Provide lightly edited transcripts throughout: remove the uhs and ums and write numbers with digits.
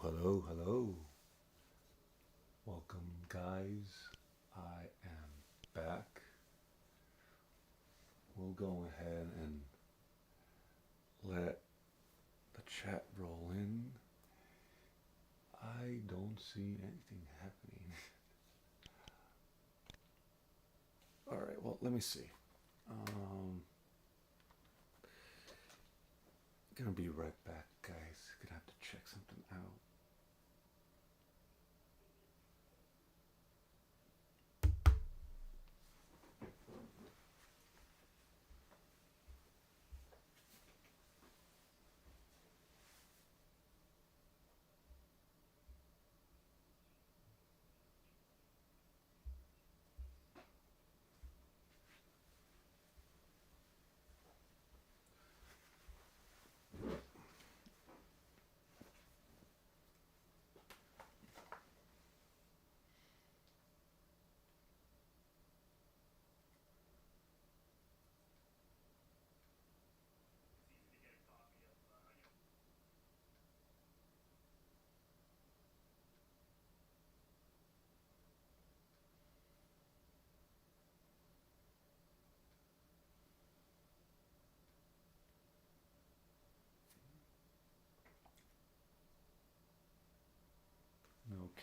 Hello, hello. Welcome, guys. I am back. We'll go ahead and let the chat roll in. I don't see anything happening. All right, well, let me see. Gonna be right back, guys. Gonna have to check something out.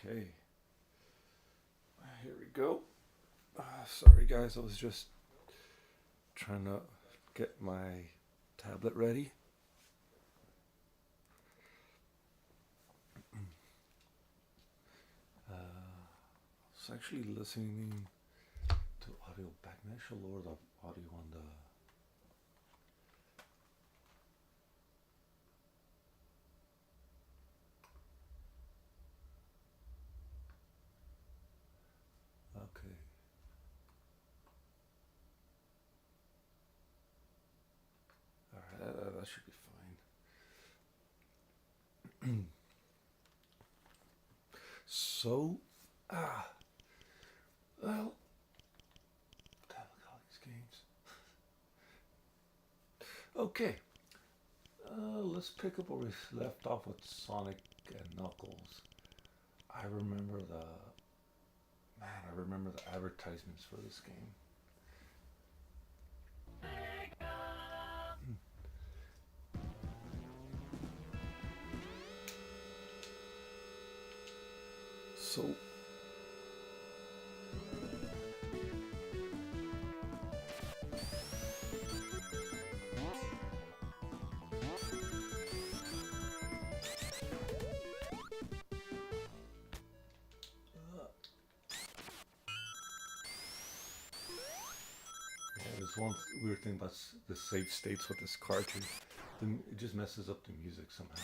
Okay, here we go. Sorry, guys, I was just trying to get my tablet ready. I was actually listening to audio back. Maybe I should lower the audio on the. Okay. All right, that should be fine. So, well, damn, look at all these games. Okay, let's pick up where we left off with Sonic and Knuckles. I remember the I remember the advertisements for this game. So, yeah, there's one weird thing about the save states with this cartridge. It just messes up the music somehow.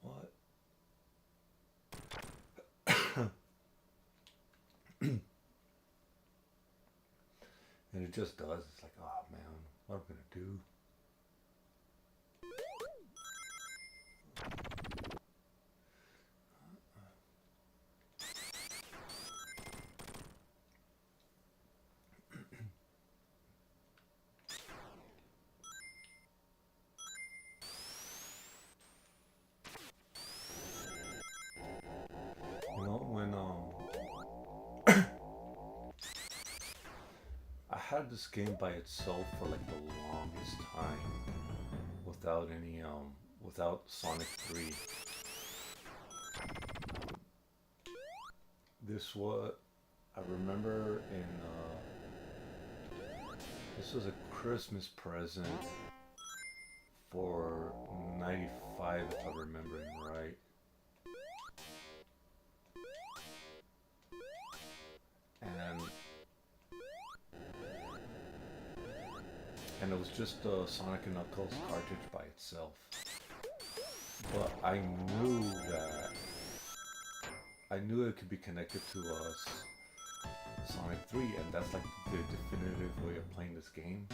What? And it just does. It's like, oh man, what am I gonna do? You know, when I had this game by itself for like the longest time without any without Sonic 3. This was I remember in this was a Christmas present for 95 if I'm remembering right. And it was just the Sonic and Knuckles cartridge by itself. But I knew it could be connected to Sonic 3, and that's like the definitive way of playing this game.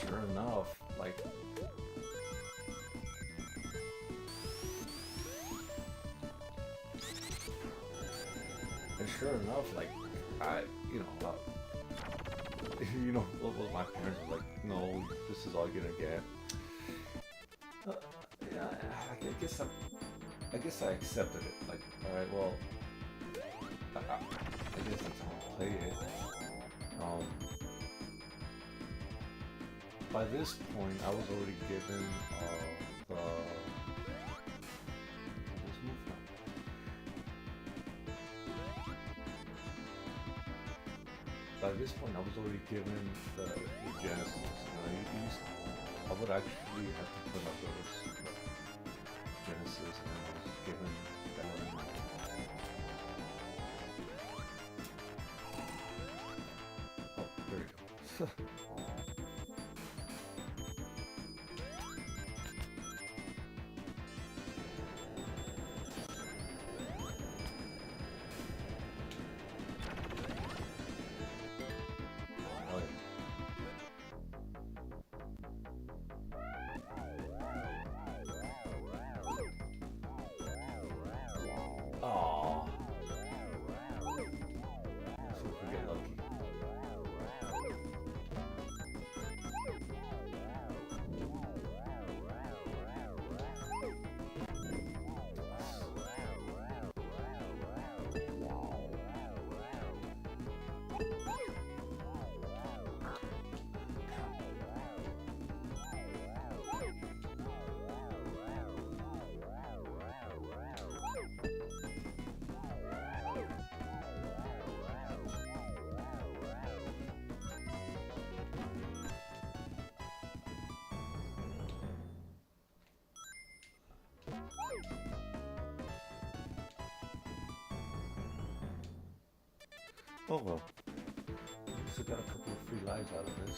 Sure enough, like I, you know, you know, what my parents were like, no, this is all you're gonna get. Uh, yeah, I guess I accepted it. Like, all right, well, I guess that's how I play it. Um, by this point, I was already given the this move now. By this point, I was already given the Genesis. I would actually have to put up those Genesis, and I was given that. Oh, there we go. Oh, so if we get lucky. Oh well, at least I got a couple of free lives out of this.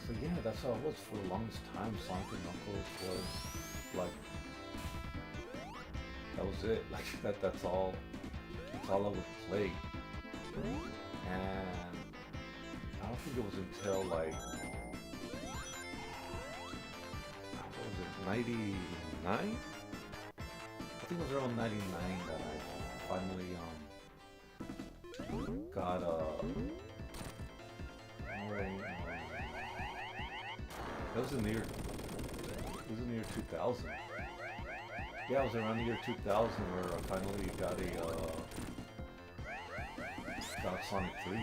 So yeah, that's how it was for the longest time. Sonic and Knuckles was like, that was it. Like that's all. That's all I would play. And I don't think it was until like, what was it, 99? I think it was around 99 that I finally got that was in the year 2000. Yeah, it was around the year 2000 where I finally got Sonic 3.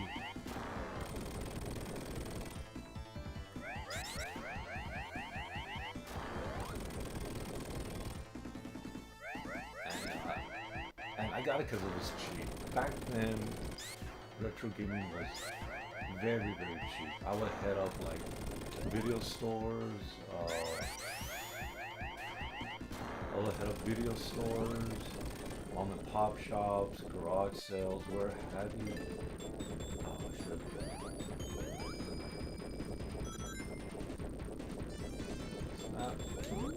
And I got it because it was cheap. Back then, retro gaming was very, very cheap. I would head up like video stores, mom and pop shops, garage sales, where have you. Oh, I should have.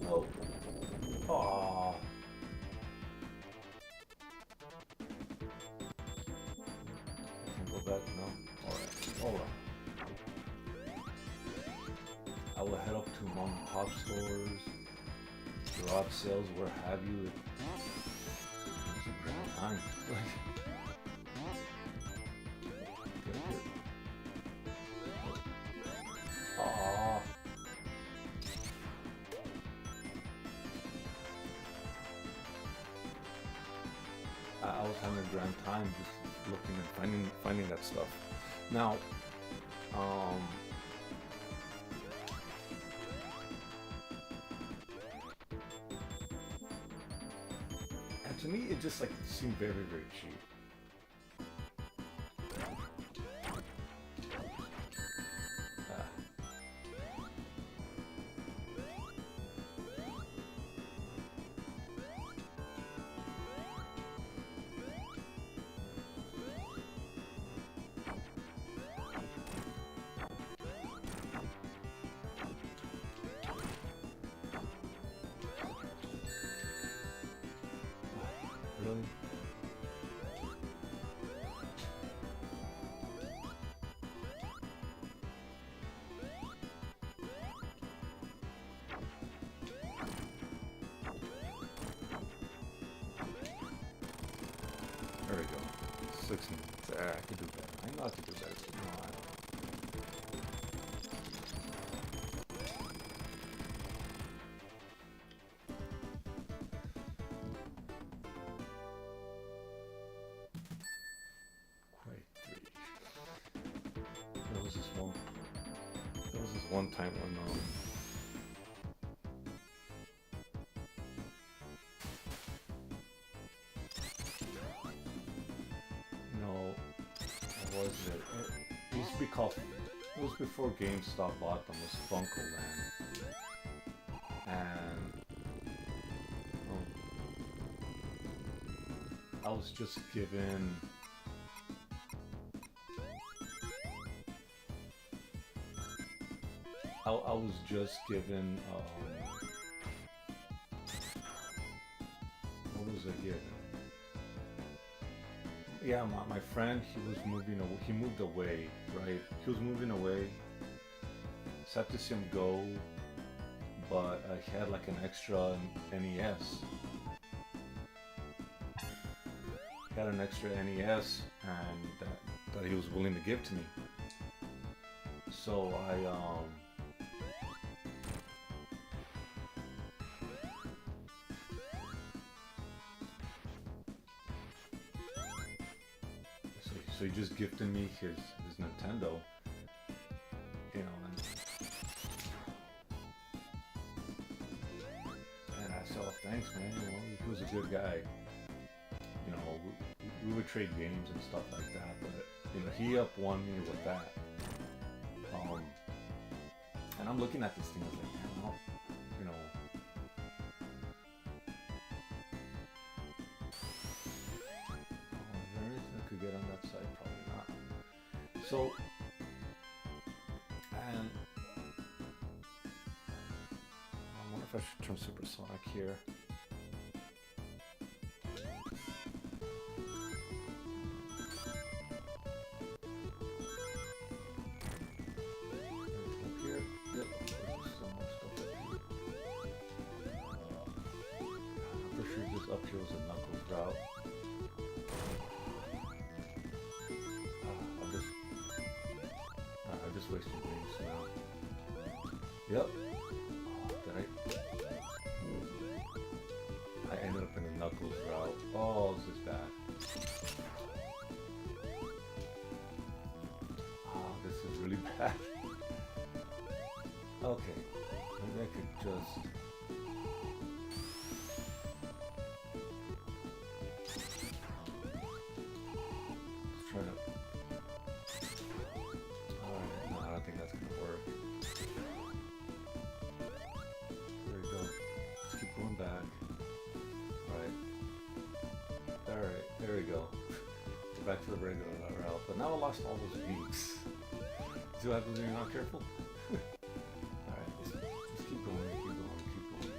Oh. Aww. Go back now. Alright. I will head up to mom and pop stores, garage sales, where have you. It's a great time. Aww. I was having a grand time just looking and finding that stuff. Now, and to me, it just like seemed very, very cheap. Really? fixing it. I could do better. I know I could do better. No, I don't. Quite three. There was this one. There was this one time when you know, what was it? It used to be called. It was before GameStop bought them. It was Funko Land, and I was just given. I was just given. What was I given? Yeah, my friend, he was moving away. He moved away, right? He was moving away. Sad to see him go, but he had like an extra NES. He had an extra NES, and that he was willing to give to me. So so he just gifted me his Nintendo, you know, and I said, oh, thanks, man. You know, he was a good guy. You know, we would trade games and stuff like that, but you know, he won me with that. And I'm looking at this thing, I was like, man, no, you know. Is there anything I could get on that side? Probably not. So, and I wonder if I should turn supersonic here. Up here was a knuckles route. I'm just wasting things now. Yep. Did I ended up in a knuckles route. Oh, this is bad. This is really bad. Okay. Maybe I could just. There we go. Back to the regular route. But now I lost all those beats. See what happens when you're not careful? Alright, just keep going, keep going, keep going.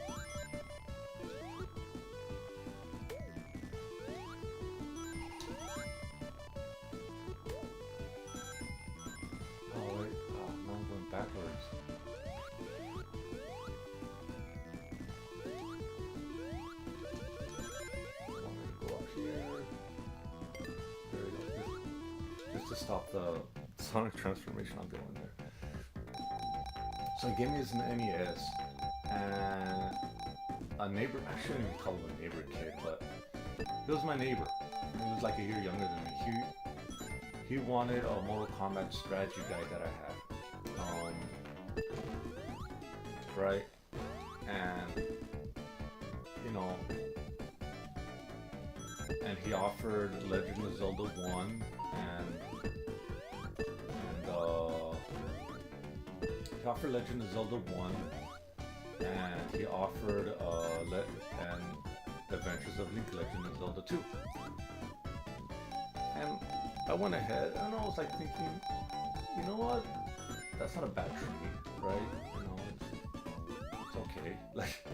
Oh wait, now I'm going backwards. To stop the sonic transformation, I'll go in there. So he gave me his NES, and a neighbor, I shouldn't even call him a neighbor kid, but he was my neighbor. He was like a year younger than me. He wanted a Mortal Kombat strategy guide that I had. Right? And, you know, and he offered Legend of Zelda 1 he offered Legend of Zelda 1, and he offered and Adventures of Link, Legend of Zelda 2. And I went ahead, and I was like thinking, you know what? That's not a bad trade, right? You know, it's okay. Like.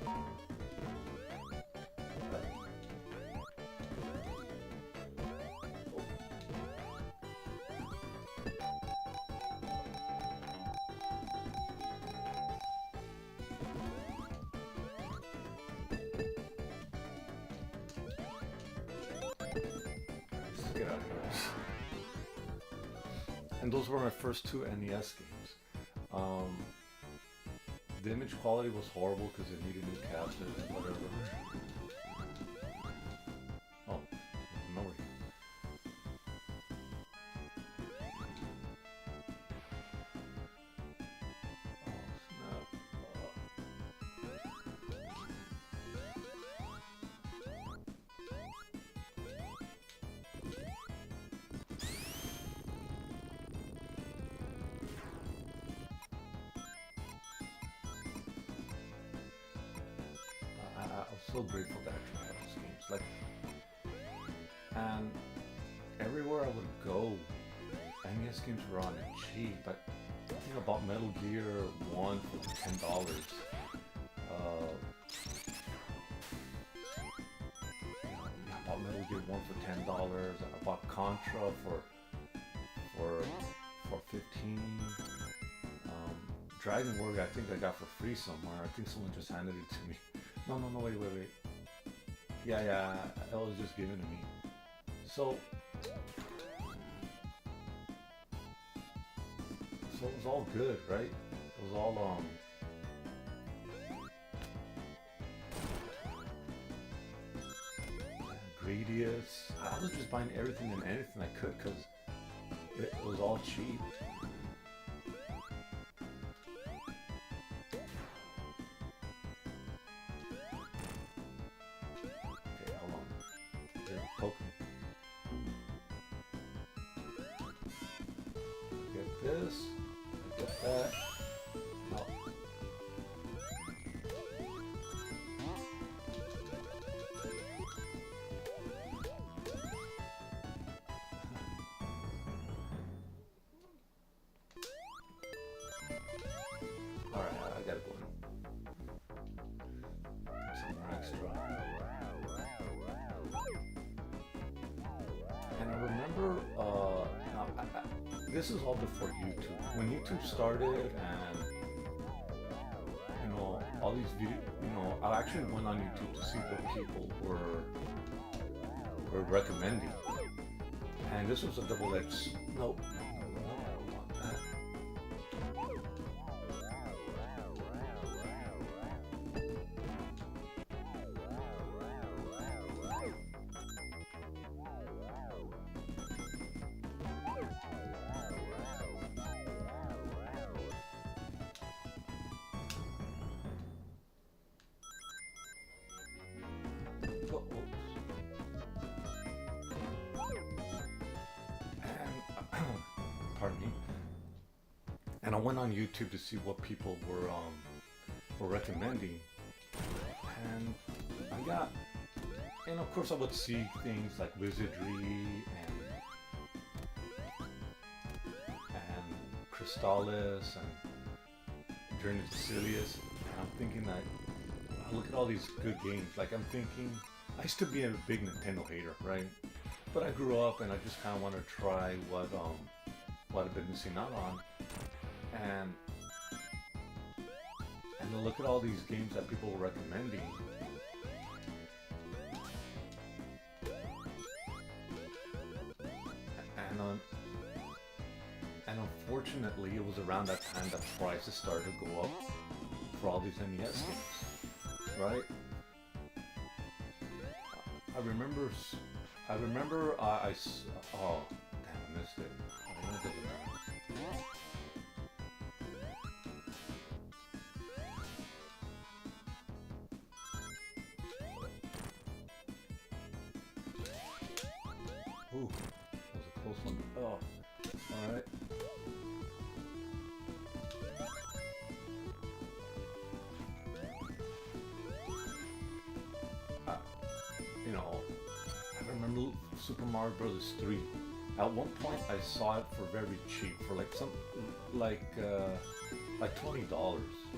Get out of here. and those were my first two NES games. Um, the image quality was horrible because it needed new capsules and whatever. Oh, no worries. I'm so grateful to actually have those games. Like, and everywhere I would go, NES games were on it cheap. I think I bought Metal Gear 1 for $10. I bought Metal Gear 1 for $10. I bought Contra for for 15. Dragon Warrior I think I got for free somewhere. I think someone just handed it to me. No, wait. Yeah, it was just given to me. So it was all good, right? It was all Gradius. I was just buying everything and anything I could because it was all cheap. Poke me. Get this. Get that. Oh. Alright, I gotta go in. Somewhere extra. And I remember, this is all before YouTube. When YouTube started, and all these videos, I actually went on YouTube to see what people were recommending. And this was a double-edged. Nope. Pardon me. And I went on YouTube to see what people were recommending, and and of course I would see things like Wizardry and Crystallis and Journey to Silius. And I'm thinking that I look at all these good games. Like I'm thinking, I used to be a big Nintendo hater, right? But I grew up and I just kind of want to try what I've been missing out on, and to look at all these games that people were recommending, and unfortunately it was around that time that prices started to go up for all these NES games, right? I remember oh damn, I missed it. Ooh, that was a close one. Oh, alright. I remember Super Mario Brothers 3. At one point, I saw it for very cheap, for like $20,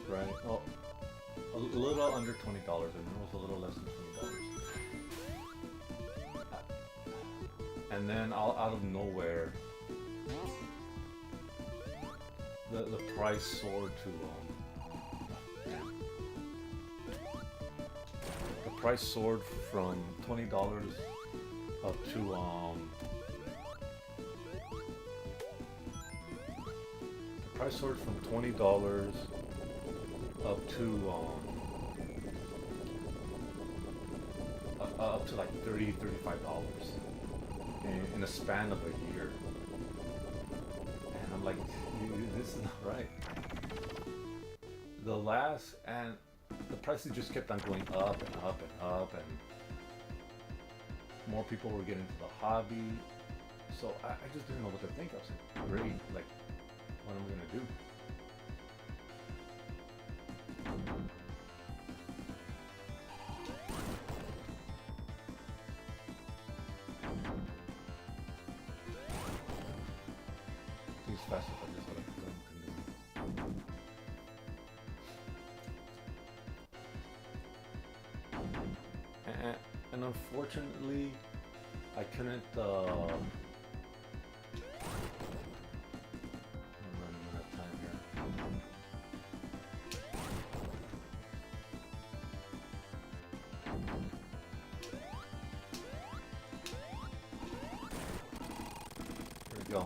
right? Well, a little under $20. I mean, it was a little less than $20. And then out of nowhere, the price soared to the price soared from $20 up to price soared from $20 up to up to like $35 in a span of a year. And I'm like, this is not right. And the prices just kept on going up and up and up, and more people were getting into the hobby. So I just didn't know what to think. I was like, great, like, what am I gonna do? Things fast if I just let it continue. And unfortunately, I couldn't. I'm running out of time here. Here we go.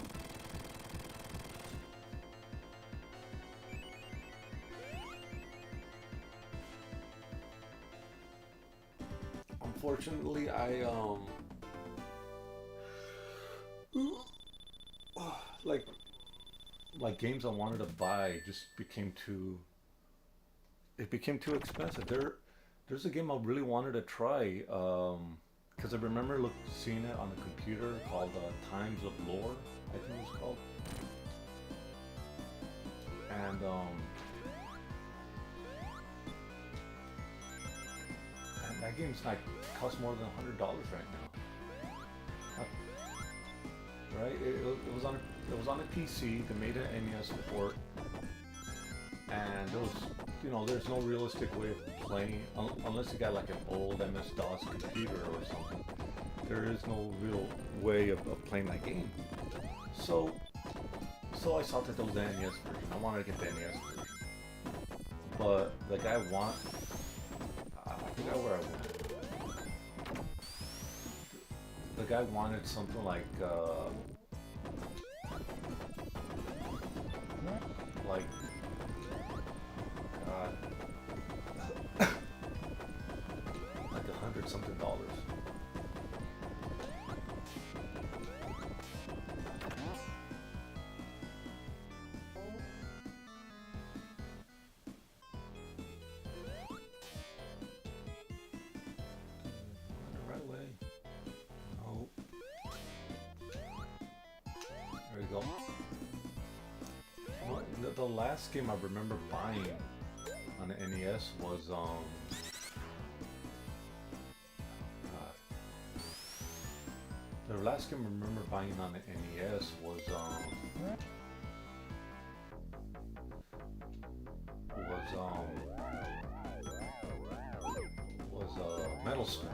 Unfortunately, like games I wanted to buy just became too. It became too expensive. There's a game I really wanted to try. Because I remember seeing it on the computer called Times of Lore, I think it was called. And that game's like costs more than $100 right now. Right? It was on a PC. They made an NES port, and there's no realistic way of playing unless you got like an old MS-DOS computer or something. There is no real way of playing that game. So I saw that there was the NES version. I wanted to get the NES version, but the guy I forgot where I went. The guy wanted something like like $100-something. Right away. No. There we go. Well, the last game I remember buying on the NES was the last game I remember buying on the NES was Metal Slug,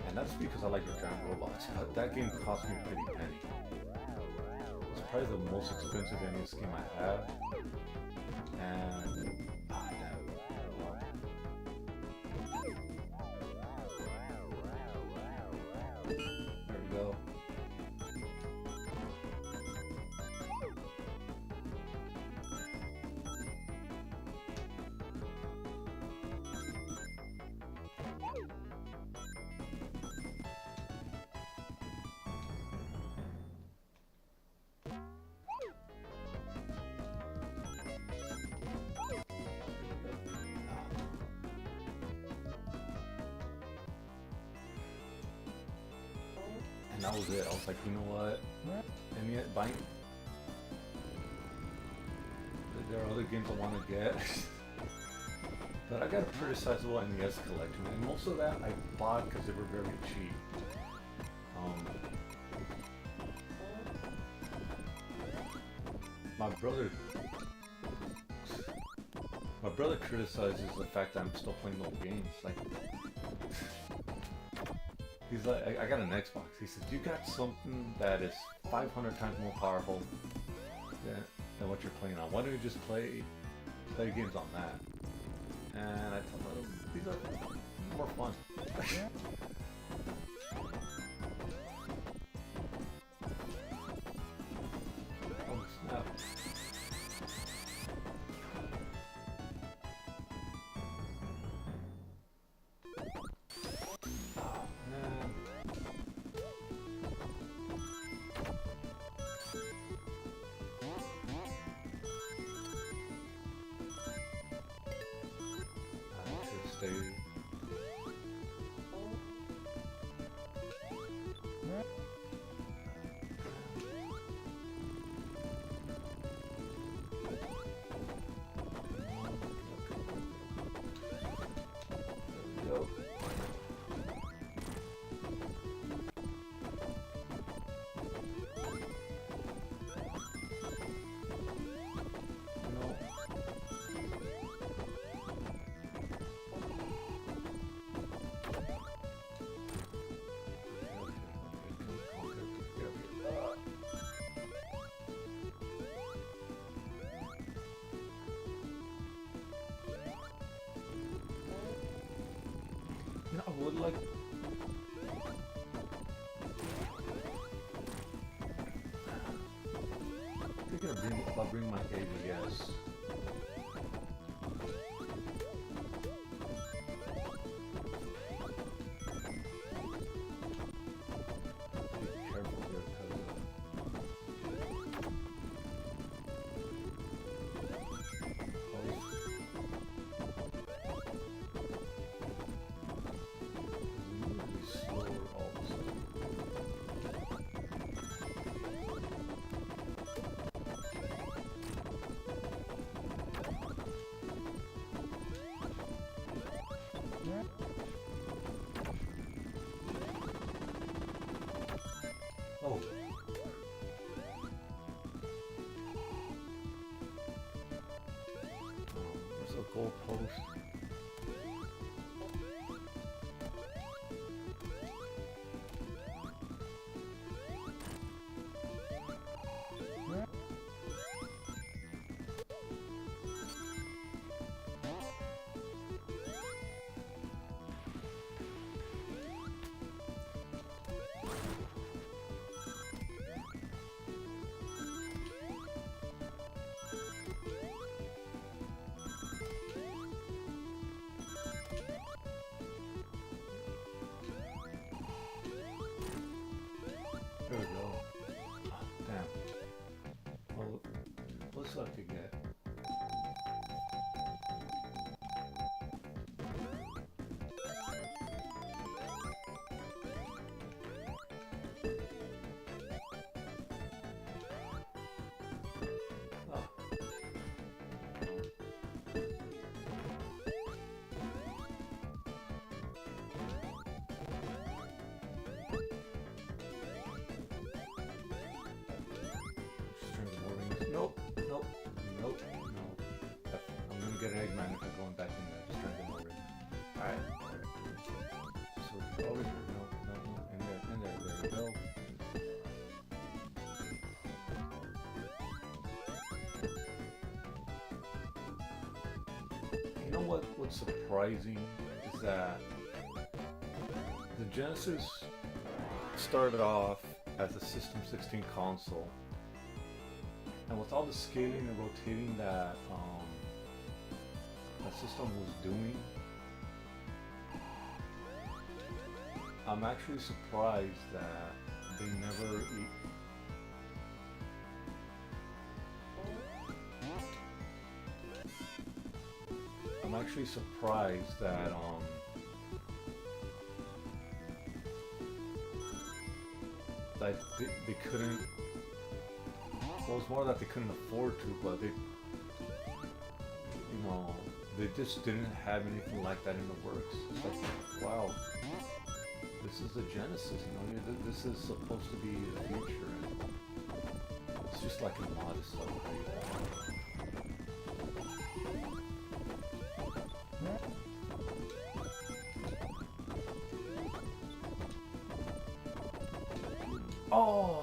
and that's because I like the giant robots. That game cost me a pretty penny. It's probably the most expensive NES game I have, and there we go. And that was it. I was like, you know what? And yet, there are other games I want to get. But I got a pretty sizable NES collection, and most of that I bought because they were very cheap. My brother criticizes the fact that I'm still playing old games. Like, he's like, I got an Xbox. He says, you got something that is 500 times more powerful than what you're playing on. Why don't you just play games on that? And I told him, these are more fun. Oh snap. stay. There we go. You know, I would like. Thinking of bring my ABS. Be careful here, slower all of a sudden. Oh. There's a goal post. There we go. Oh, damn. Well, what's up to get? Oh. Nope, nope, nope, no. I'm gonna get an Eggman if I'm going back in there. Just trying to get more ring. Alright, alright. So over here, no, in there we go. You know what's surprising is that the Genesis started off as a System 16 console. And with all the scaling and rotating that the system was doing, I'm actually surprised that they never I'm actually surprised that that they couldn't. Well, it's more that they couldn't afford to, but they, they just didn't have anything like that in the works. It's like, wow, this is the Genesis, this is supposed to be the future, and it's just like a modest upgrade. Oh!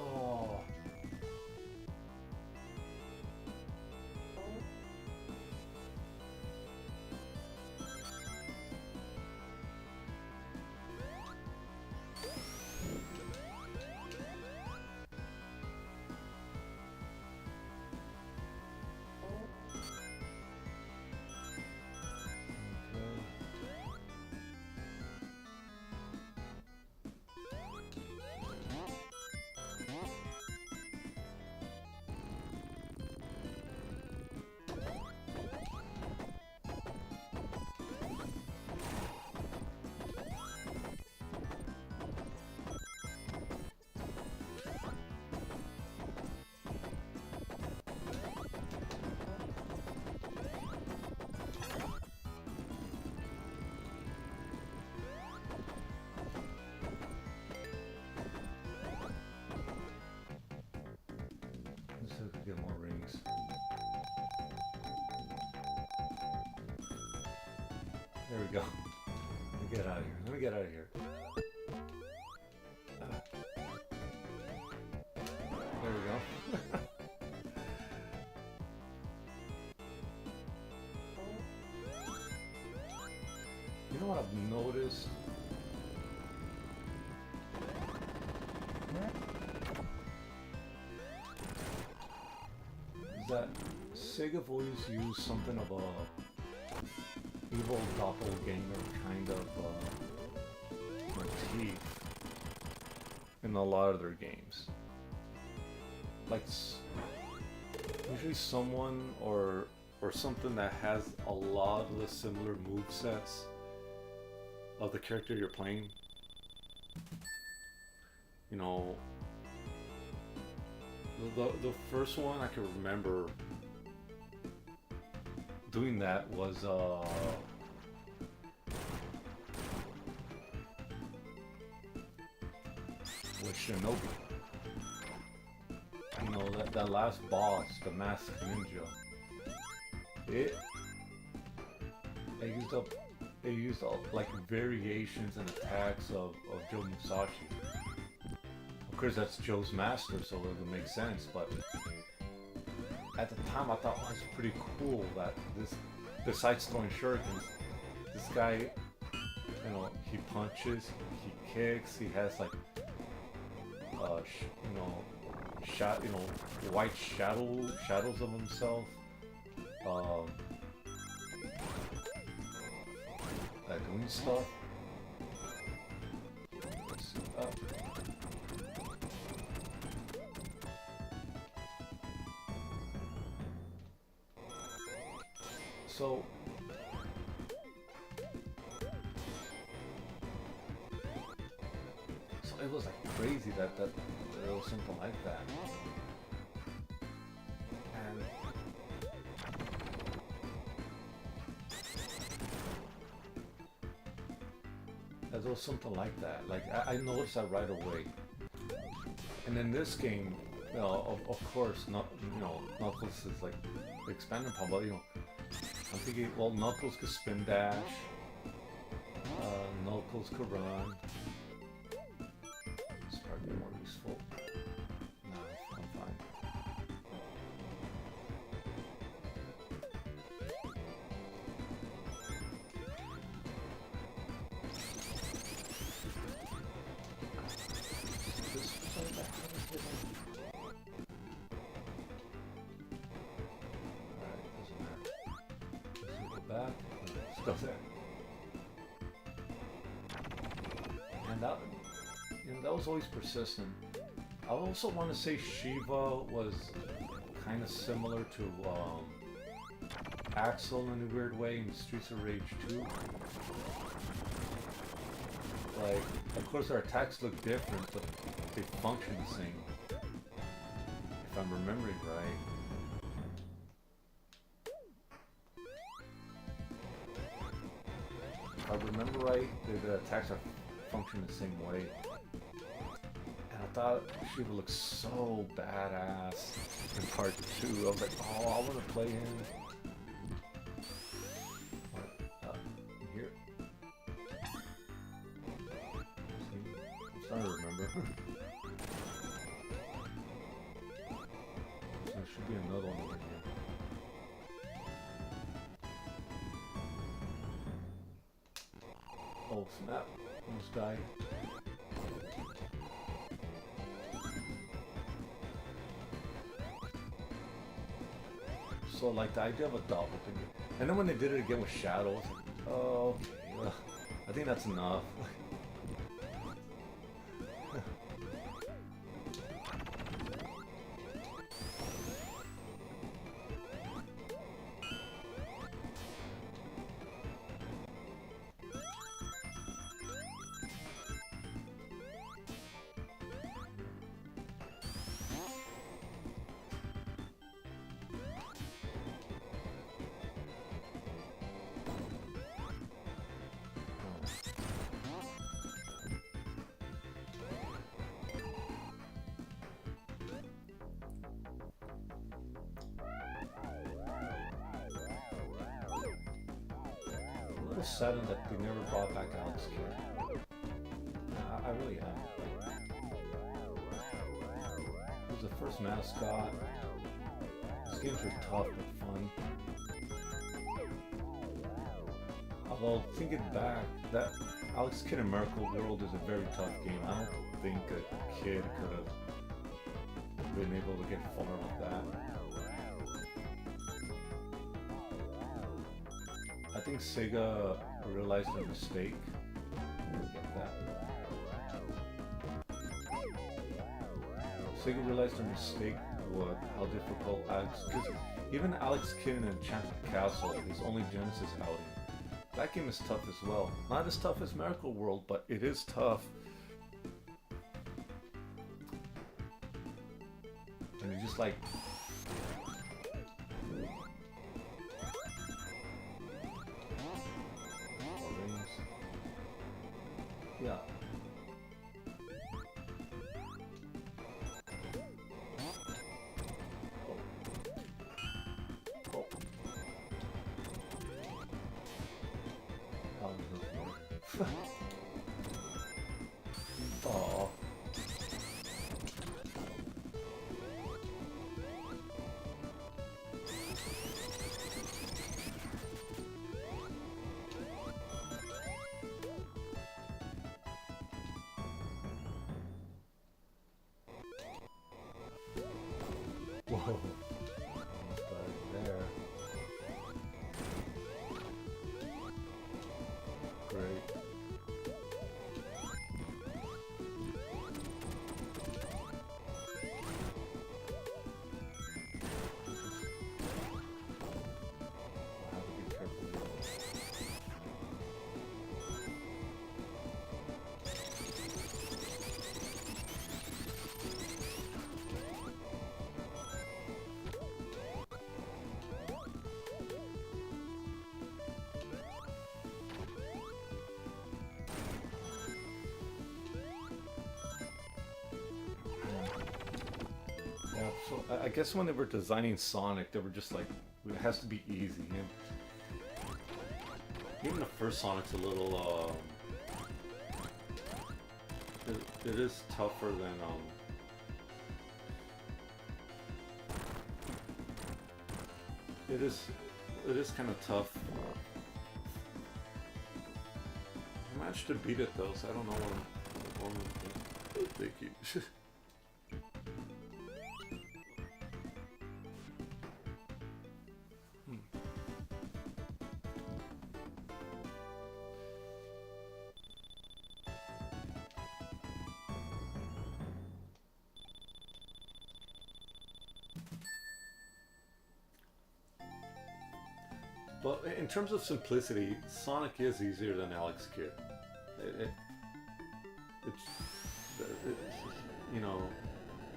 go. Let me get out of here. Let me get out of here. There we go. You know what I've noticed? Is that Sega have always used something of a evil doppelganger kind of motif in a lot of their games. Like usually someone or something that has a lot of the similar movesets of the character you're playing. You know, the first one I can remember doing that was with Shinobi. You know, that last boss, the Masked Ninja. It used up like variations and attacks of Joe Musashi. Of course, that's Joe's master, so it would make sense. But at the time, I thought, oh, it's pretty cool that this, besides throwing shurikens, this guy, you know, he punches, he kicks, he has like, white shadows of himself. Doing stuff. So it was like crazy that it was something like that. And there was something like that. Like I noticed that right away. And in this game, you know, of course, Knuckles is like the expanded upon, but you know, I'm thinking, well, Knuckles could spin dash, Knuckles could run. It's probably more useful. No, I'm fine. Back, stuff there, and that was always persistent. I also want to say Shiva was kind of similar to Axel in a weird way in Streets of Rage 2. Like, of course, their attacks look different, but they function the same. If I'm remembering right. If I remember right, the attacks are function the same way. And I thought Shiva looked so badass in part 2. I was like, oh, I want to play him. Here. See? I'm starting to remember. There should be another one over here. Oh snap, almost died. So like the idea of a doppelganger. And then when they did it again with Shadow, I was like, oh, okay, I think that's enough. little saddened that they never brought back Alex Kidd. I really am. He was the first mascot. These games were tough but fun. Although thinking back, that Alex Kidd in Miracle World is a very tough game. I don't think a kid could have been able to get far with that. I think Sega realized their mistake. Get that. Sega realized their mistake was how difficult because even Alex Kidd in Enchanted Castle, his only Genesis outing, that game is tough as well. Not as tough as Miracle World, but it is tough. And you just like yeah. Oh. Oh. Whoa. Almost died there. Great. So I guess when they were designing Sonic, they were just like, it has to be easy. And even the first Sonic's a little, it is tougher than, it is kind of tough. I managed to beat it though, so I don't know what I'm thinking. But in terms of simplicity, Sonic is easier than Alex Kidd. It's, you know,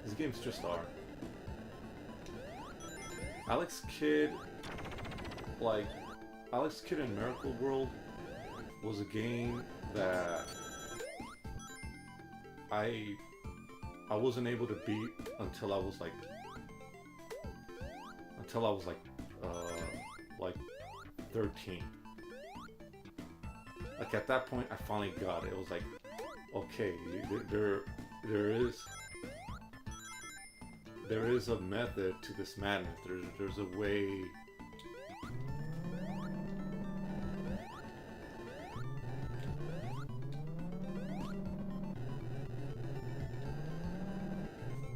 these games just are. Alex Kidd in Miracle World was a game that I wasn't able to beat until I was like 13. Like at that point, I finally got it. It was like, okay, there is a method to this madness. There's a way.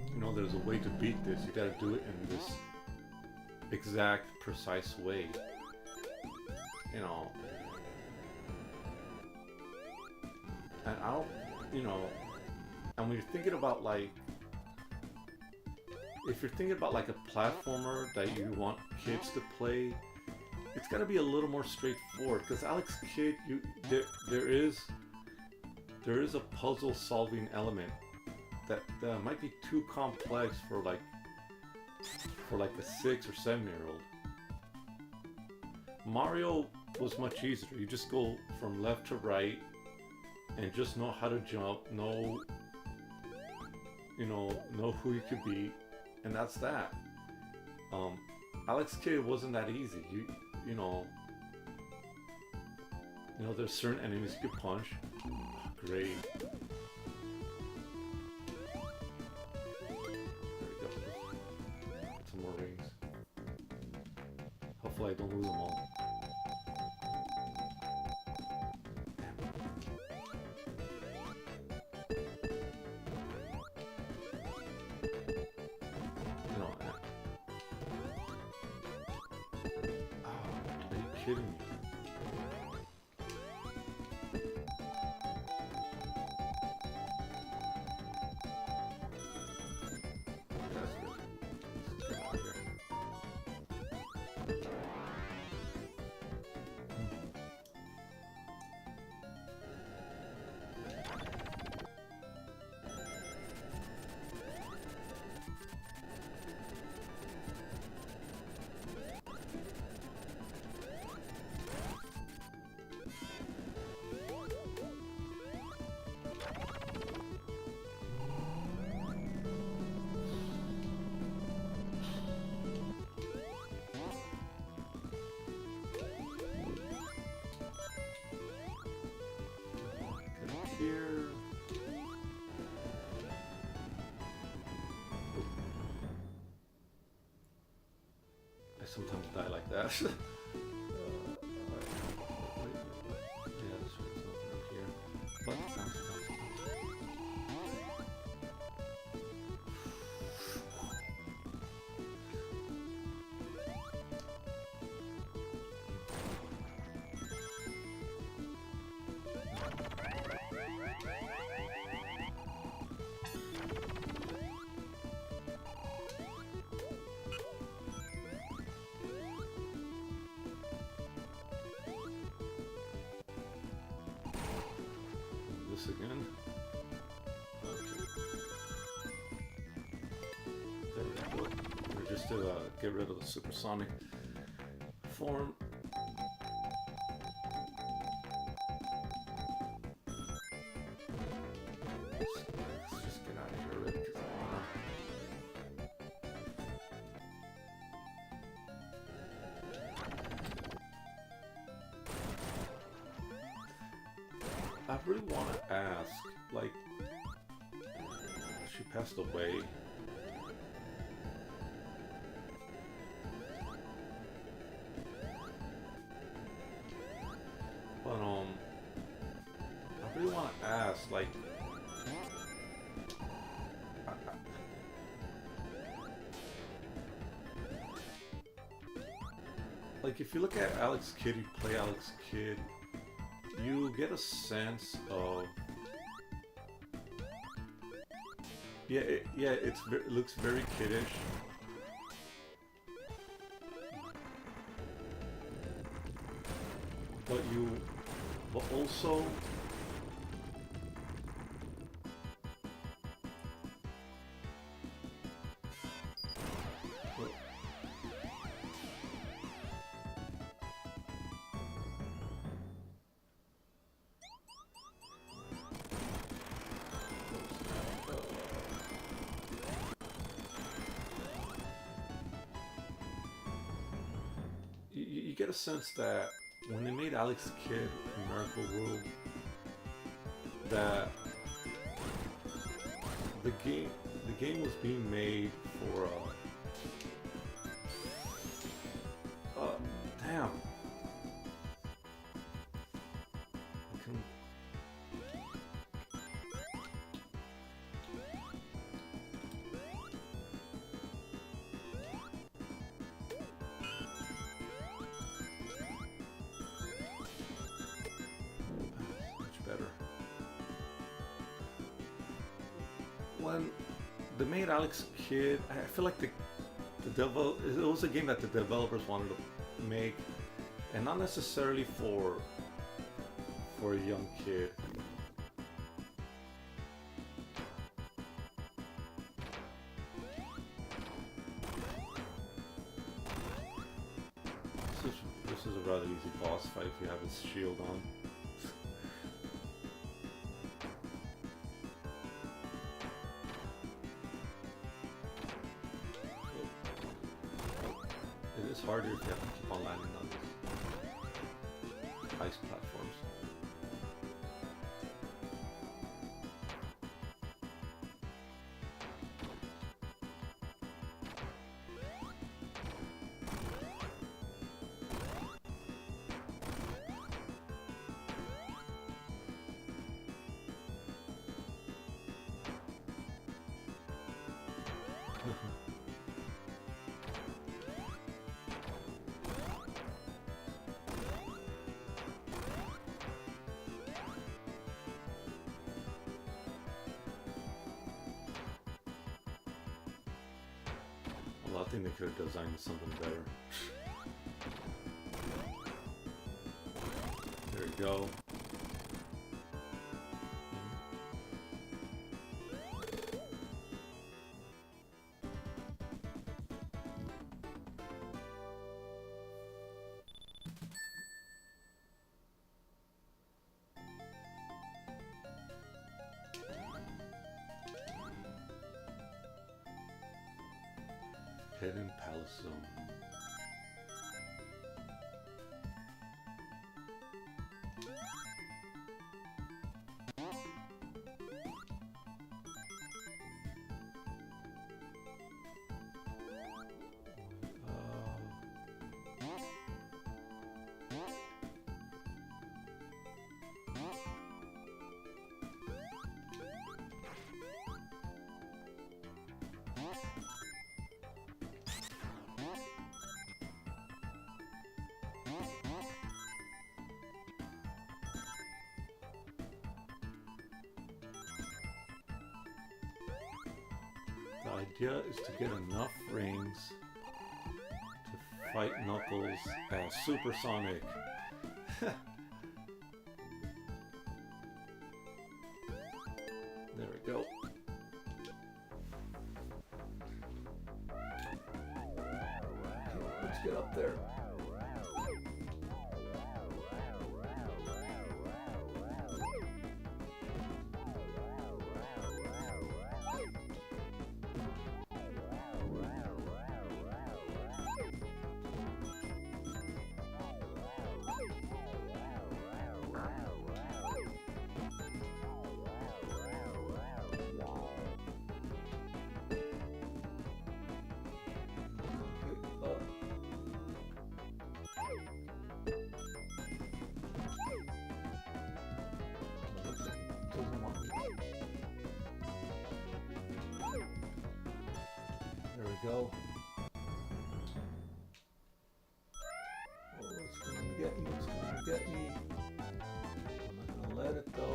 You know, there's a way to beat this. You gotta do it in this exact, precise way. You know, and I don't, you know, and when you're thinking about like, if you're thinking about like a platformer that you want kids to play, it's got to be a little more straightforward. Because Alex Kidd, there is a puzzle solving element that might be too complex for like a 6 or 7-year-old. Mario was much easier. You just go from left to right and just know how to jump, know who you could beat, and that's that. Alex Kidd wasn't that easy. You know, You know, there's certain enemies you can punch. Great. There we go. Some more rings. Hopefully I don't lose them all. No. Oh, are you kidding me? That's good. Let's get out of here. Here. I sometimes die like that. Yeah, this one's nothing up here. But bounce. This again. Okay. There we go. We're just to get rid of the supersonic form. Let's just get out of here already because I wanna. I really want to ask, like, she passed away. But, I really want to ask, like, like, if you look at Alex Kidd, you play Alex Kidd, you get a sense of it looks very kiddish, but also you get a sense that when they made Alex Kidd in Miracle World, that the game was being made for damn. When they made Alex Kidd, I feel like it was a game that the developers wanted to make, and not necessarily for a young kid. This is a rather easy boss fight if you have his shield on. It is harder if you have to keep on landing on this. heist platforms. Well, I think they could have designed something better. There you go. Hidden Palace Zone. The idea is to get enough rings to fight Knuckles as Supersonic. There we go. Okay, let's get up there. There we go. Oh, it's gonna get me, it's gonna get me. I'm not gonna let it go.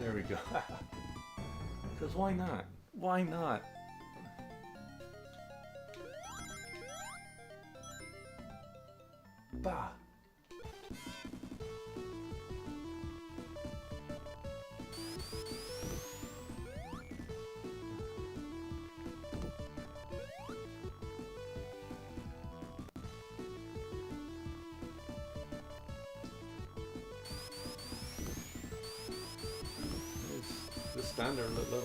There we go. Because why not? Why not? Bah! The standard level.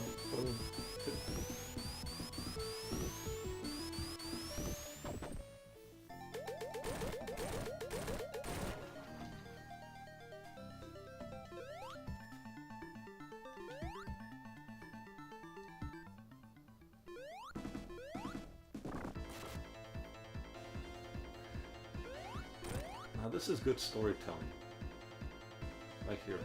Now this is good storytelling. Right here.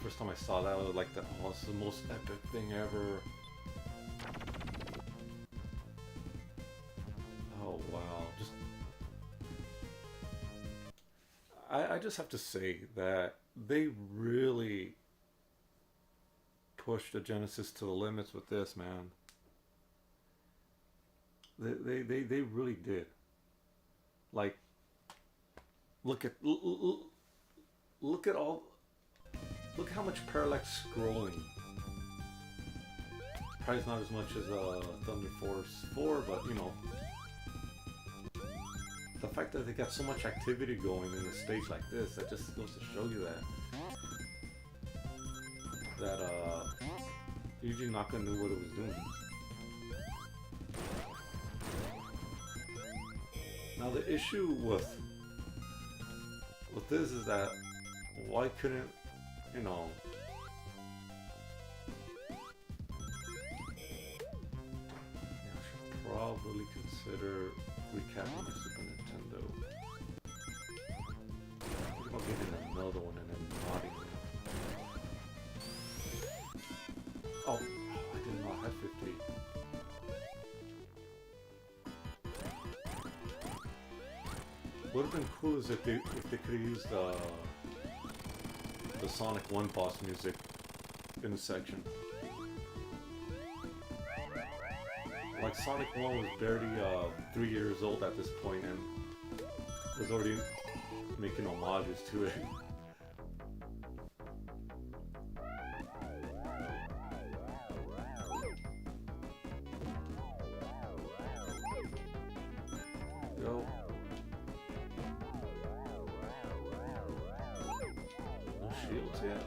first time I saw that, I was like, "Oh, it's the most epic thing ever." Oh wow! I just have to say that they really pushed the Genesis to the limits with this, man. They really did. Like, look at look at all look how much parallax scrolling. Probably not as much as Thunder Force 4, but you know, the fact that they got so much activity going in a stage like this, that just goes to show you that Yuji Naka knew what it was doing. Now the issue with this is that why couldn't, you know, I should probably consider recapping the Super Nintendo. What about getting another one and then modding it? Oh, I didn't know I had 50. Would have been cool is if they could have used the Sonic 1 boss music in the section. Like Sonic 1 was barely 3 years old at this point and was already making homages to it. Yo. No shields yet.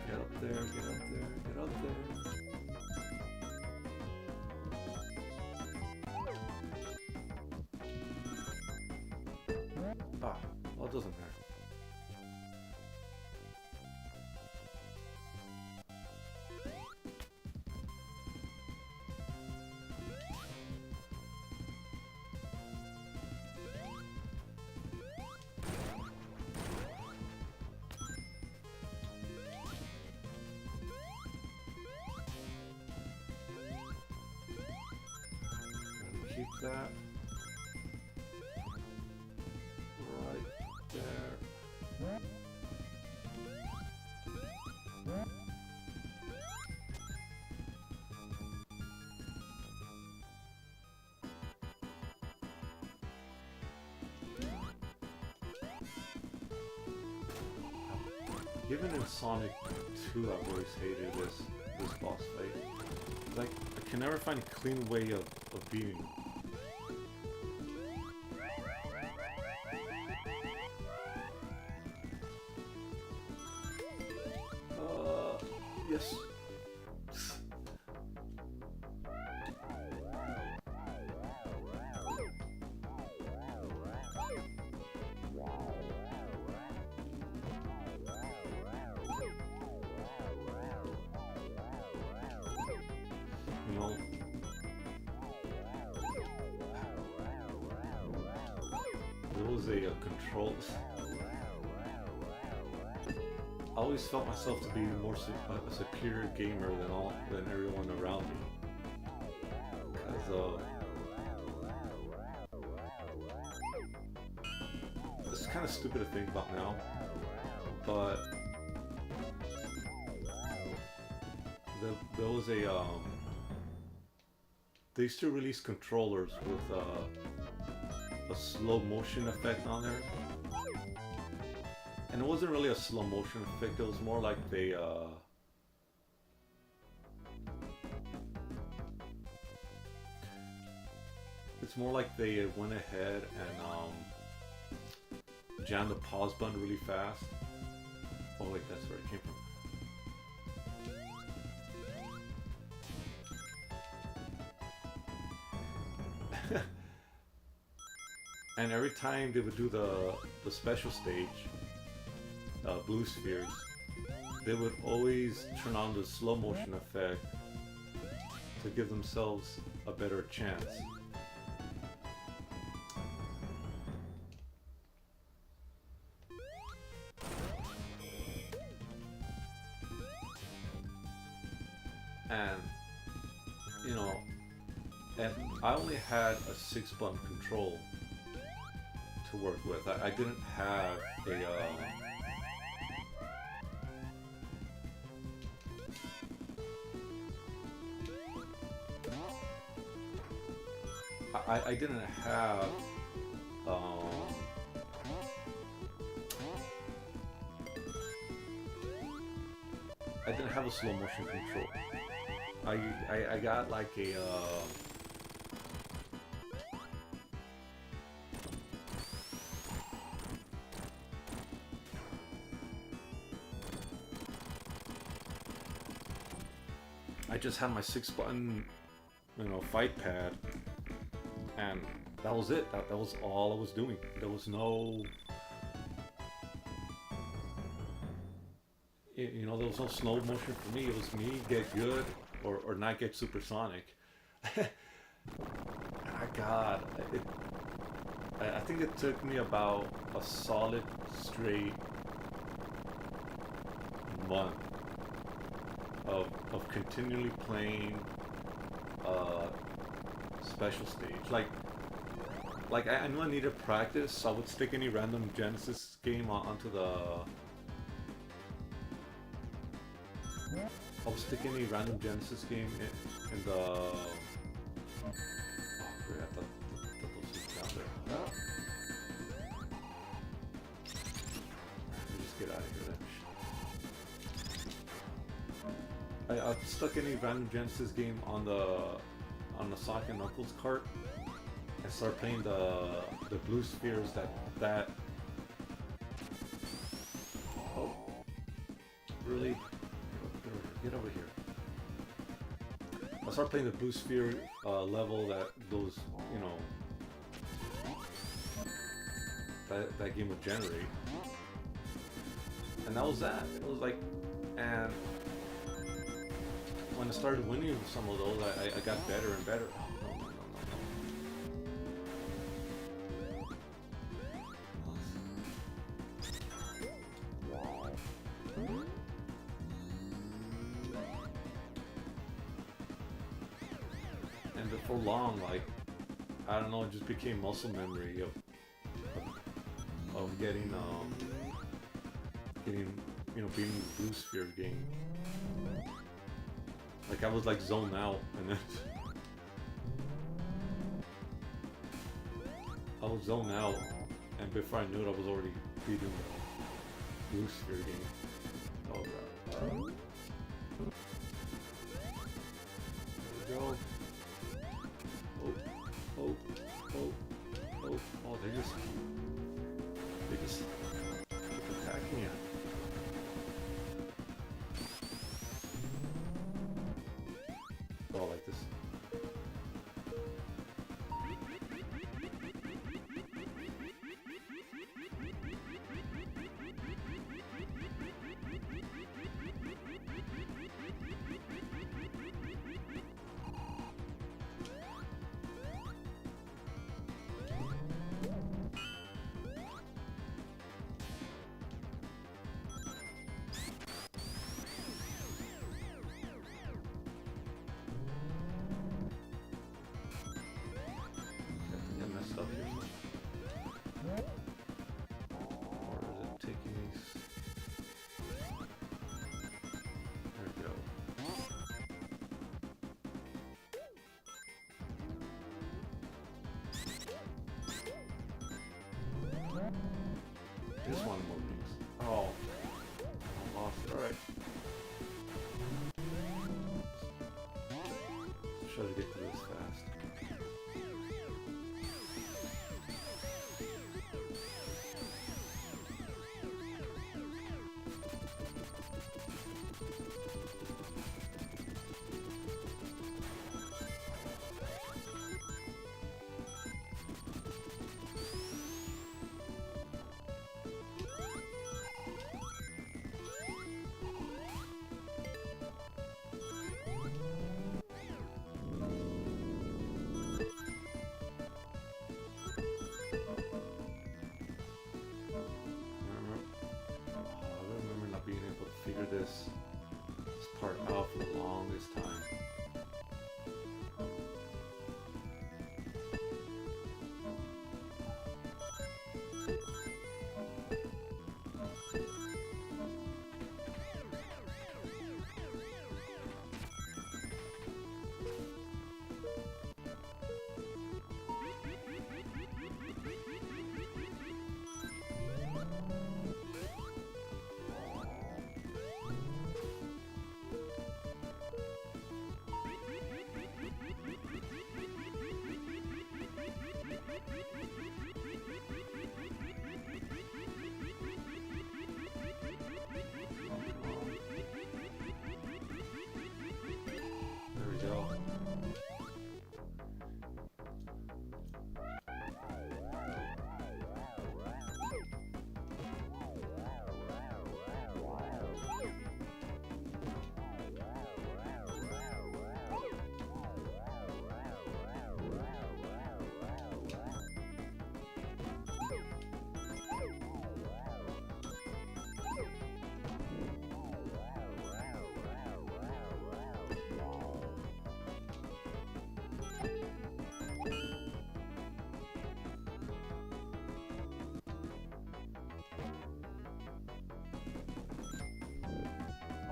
Get up there, get up there, get up there. Ah, well, it doesn't matter. Keep that right there. Even in Sonic 2, I've always hated this boss fight. Like, I can never find a clean way of beating him. Yes. You know, there was a control. I always felt myself to be a superior gamer than everyone around me. Because this is kind of stupid to think about now, but there was they used to release controllers with a slow motion effect on there. And it wasn't really a slow motion effect, it was more like they it's more like they went ahead and jammed the pause button really fast, Oh wait, that's where it came from. And every time they would do the special stage, blue spheres, they would always turn on the slow motion effect to give themselves a better chance. And you know, and I only had a 6-button control to work with. I didn't have a I didn't have I didn't have a slow motion control. I got like a I just had my 6-button, you know, fight pad, and that was it. That was all I was doing. There was no, you know, there was no slow motion for me. It was me get good or not get supersonic. And I think it took me about a solid straight month of continually playing special stage. Like I knew I needed practice, so I would stick any random Genesis game onto the. I would stick any random Genesis game in the. Oh, great! I thought those things down there. Oh. Let me just get out of here then. I stuck any random Genesis game on the Sonic and Knuckles cart and start playing the blue spheres that oh really get over here. I start playing the blue sphere level that those, you know, that game would generate, and that was that. It was like, and when I started winning some of those, I got better and better. Oh, no. And before long, like, I don't know, it just became muscle memory of getting, you know, beating the blue sphere game. Like I was like zoned out, and then I was zoned out, and before I knew it, I was already beating the blue sphere game. Oh god. There we go. Oh, they just keep attacking you. Oh, like this. Stuff here. Or is it taking these? There we go. Just one more piece. Oh, I lost it. Alright. Let's try to get through this fast. this part out for the longest time. There we go.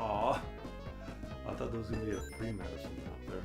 Aw, I thought there was gonna be a free medicine out there.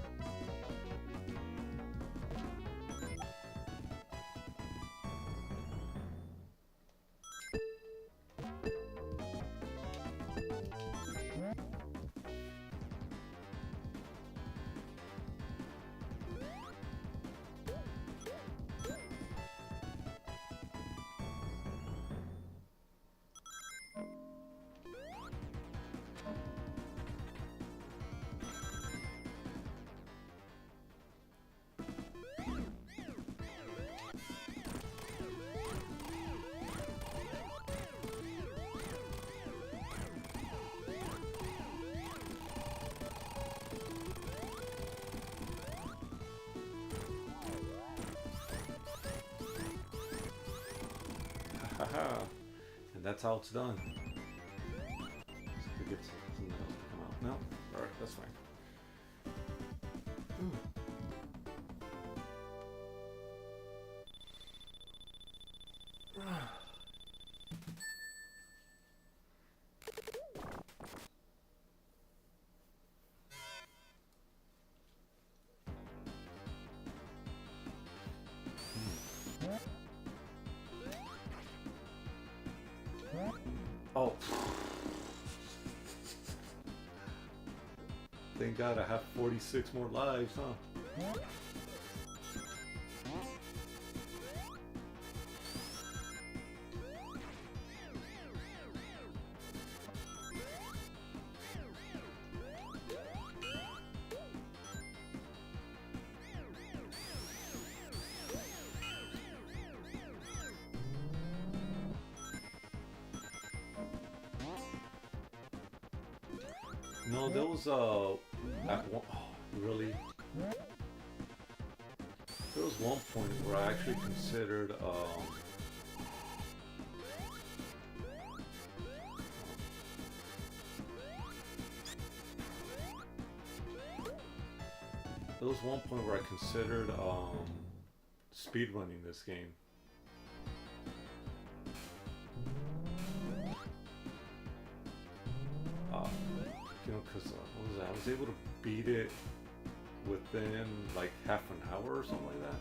Haha, and that's how it's done. So we get something else to come out. No, alright, that's fine. Oh. Thank God I have 46 more lives, huh? No, there was at one, oh, really? There was one point where I actually considered there was one point where I considered speedrunning this game. You know, because what was that? I was able to beat it within like half an hour or something like that.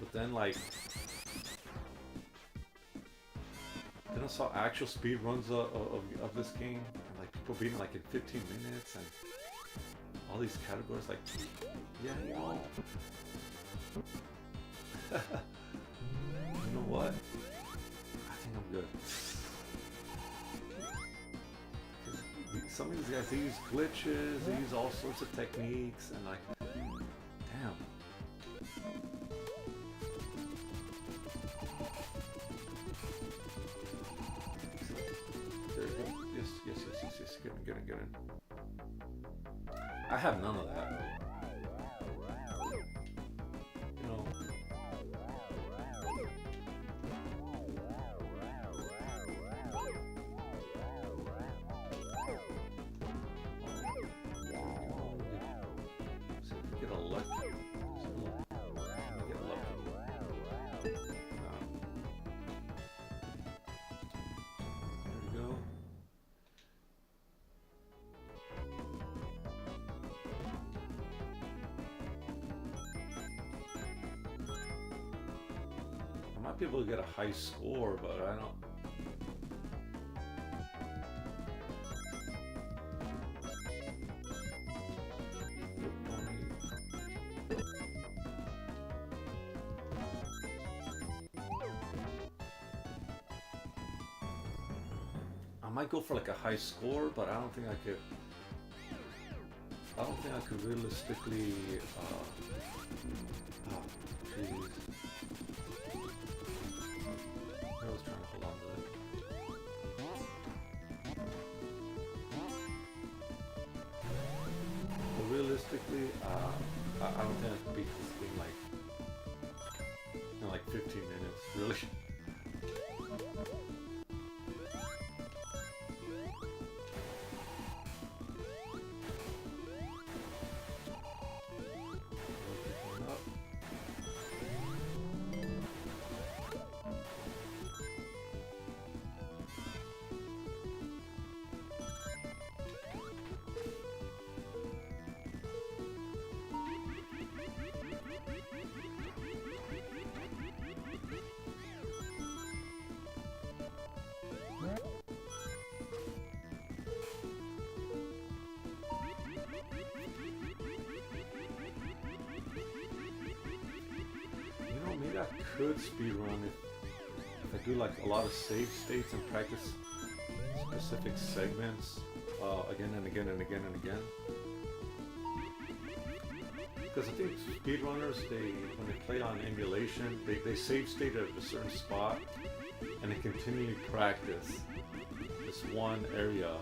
But then then I saw actual speed runs of this game, and like people beating like in 15 minutes, and all these categories. Like, yeah, you know, you know what? I think I'm good. Some of these guys, they use glitches, they use all sorts of techniques, and like, damn. There you go. Yes. Get in. I have none of that. You know. be able to get a high score, but I don't. I might go for like a high score, but I don't think I could. I don't think I could realistically. Oh, jeez. I was trying to hold on to it. But realistically, I don't think I could beat this thing like in like 15 minutes. Really. Maybe I could speedrun if I do like a lot of save states and practice specific segments again and again and again and again. Because I think speedrunners, when they play on emulation, they save state at a certain spot and they continually practice this one area.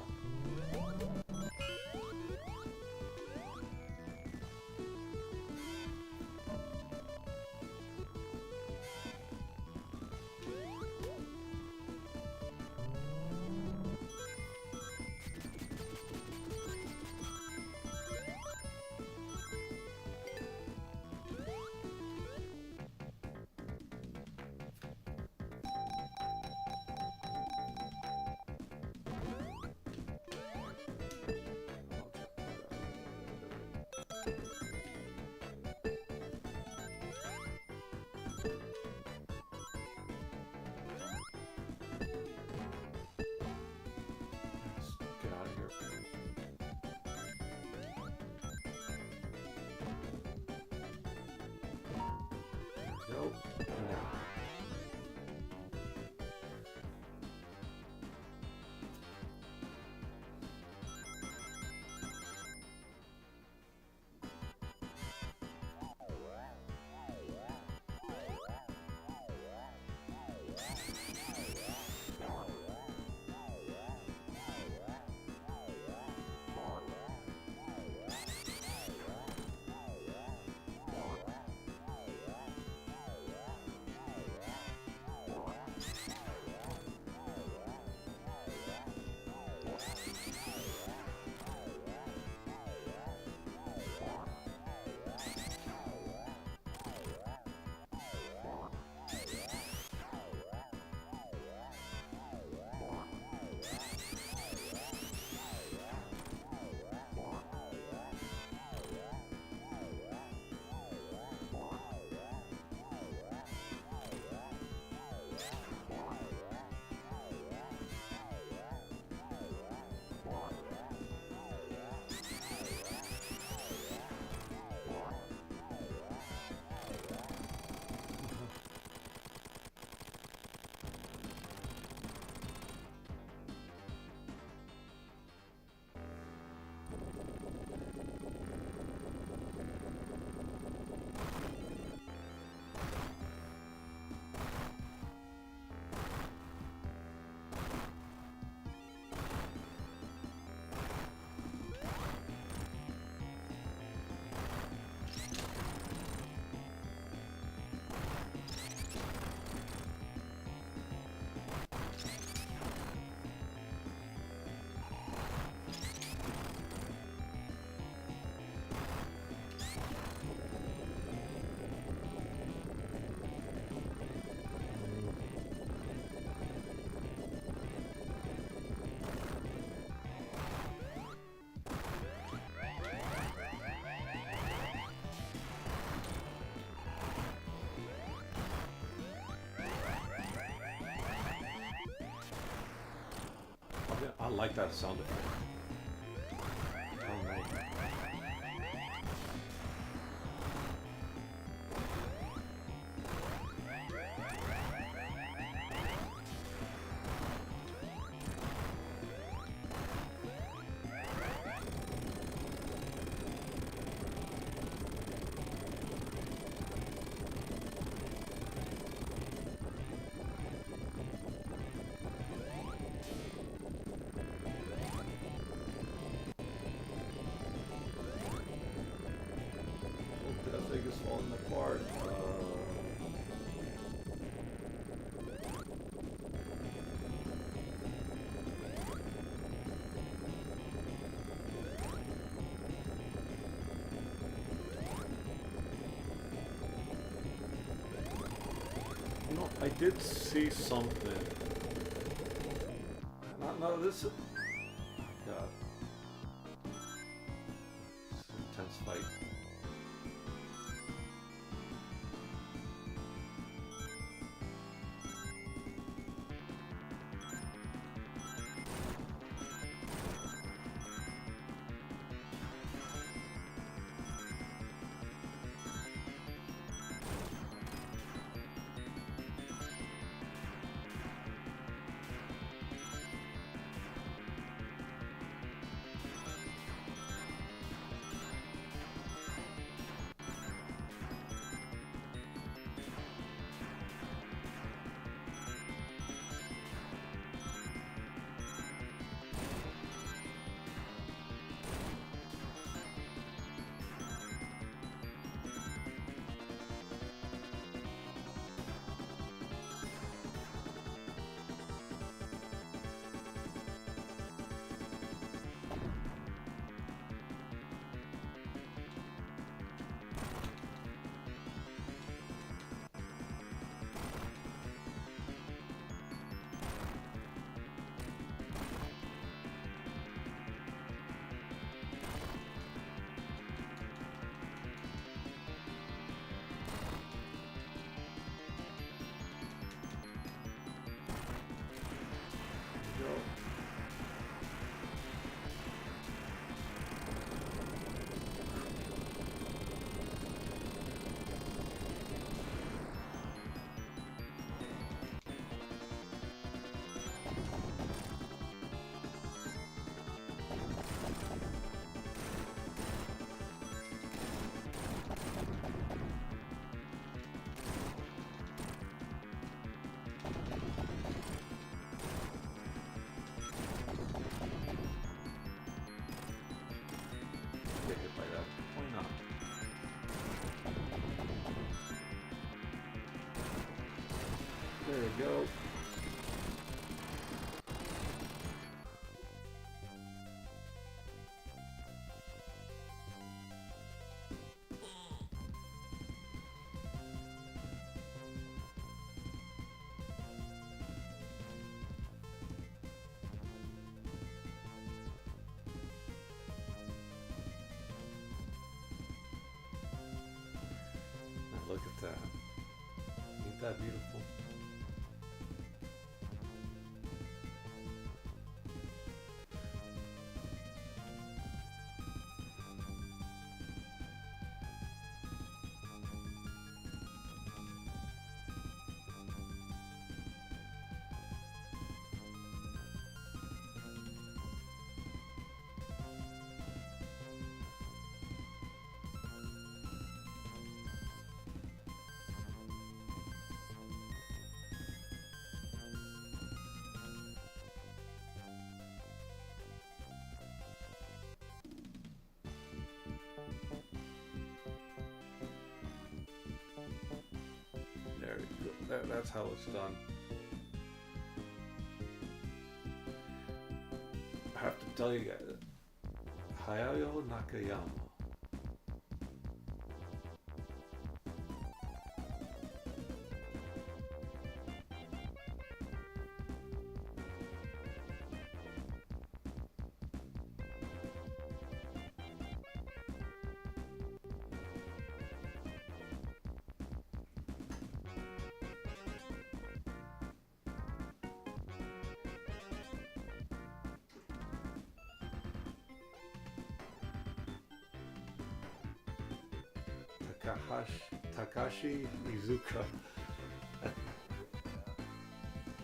Nope. No. Yeah, I like that sound effect. Oh, right. Oh, that thing is falling apart. You know, I did see something. No, this is. God, this is an intense fight. Yo. Get hit by that. Why not? There you go. Now look at that. Ain't that beautiful? There you go. That's how it's done. I have to tell you guys, Hayao Nakayama. Takashi Iizuka,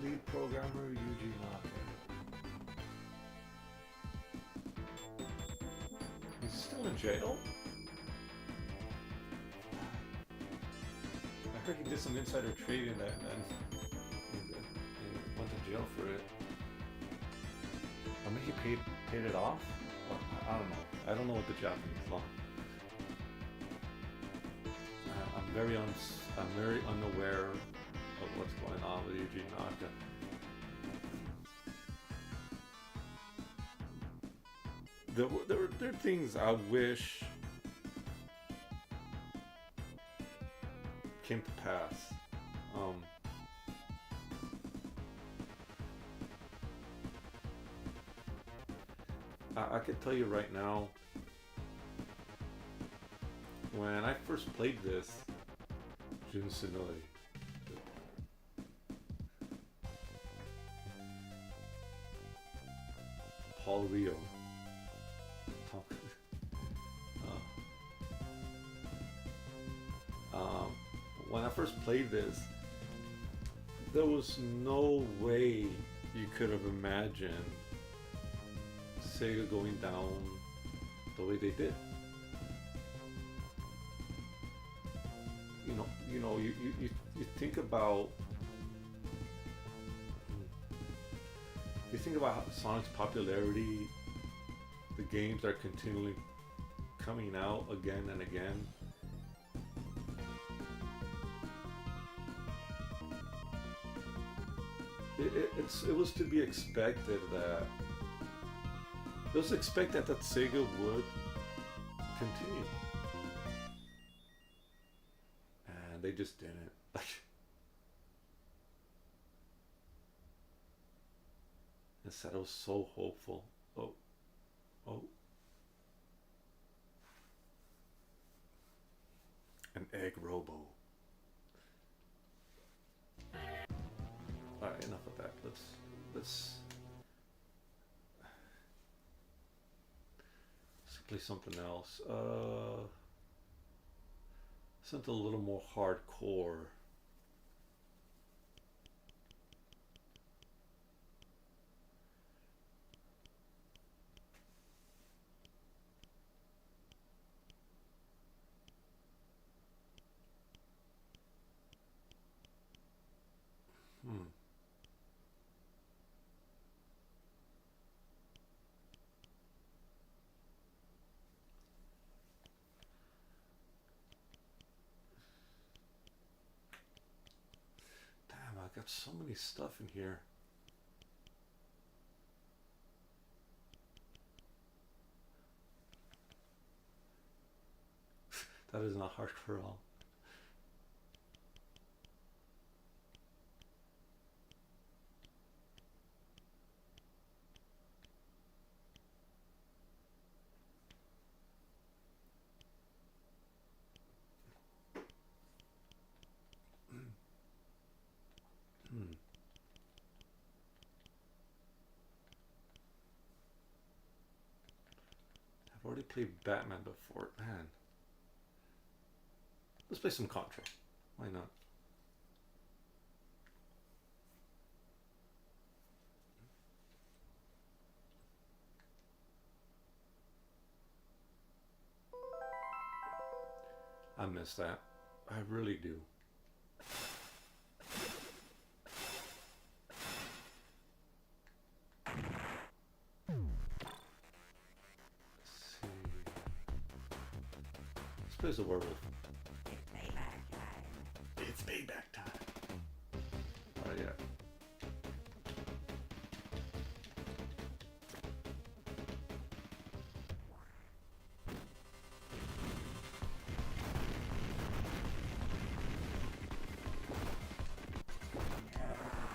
lead programmer Yuji Naka. He's still in jail? I heard he did some insider trading that and went to jail for it. I mean, he paid it off? Well, I don't know. I don't know what the Japanese law. I'm very unaware of what's going on with Yuji Naka. There are things I wish came to pass. I could tell you right now, when I first played this, Jun Senoi, Paul Leo, when I first played this, there was no way you could have imagined Sega going down the way they did. You think about Sonic's popularity, the games that are continually coming out again and again. It was to be expected that that Sega would continue, and they just didn't. Instead, I was so hopeful. Oh, an egg robo. All right, enough of that. Let's play something else. Something a little more hardcore. I got so many stuff in here. That is not hardcore at all. I've already played Batman before. Man. Let's play some Contra. Why not? I miss that. I really do. There's a werewolf. It's payback time. It's payback time. Oh yeah.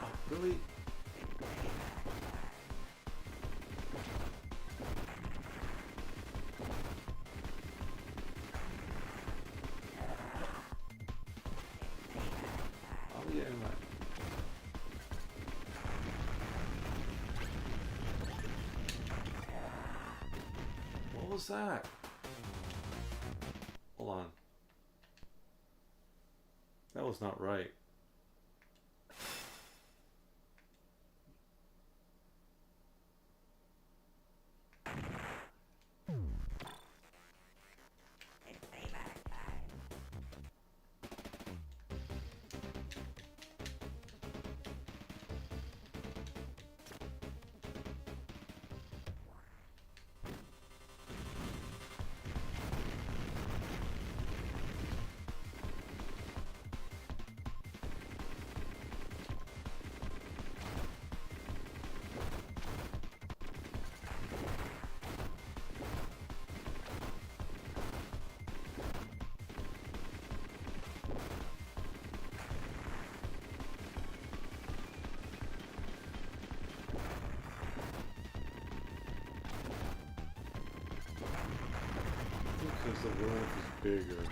Oh, really? What was that? Hold on. is not right. Because the werewolf is bigger.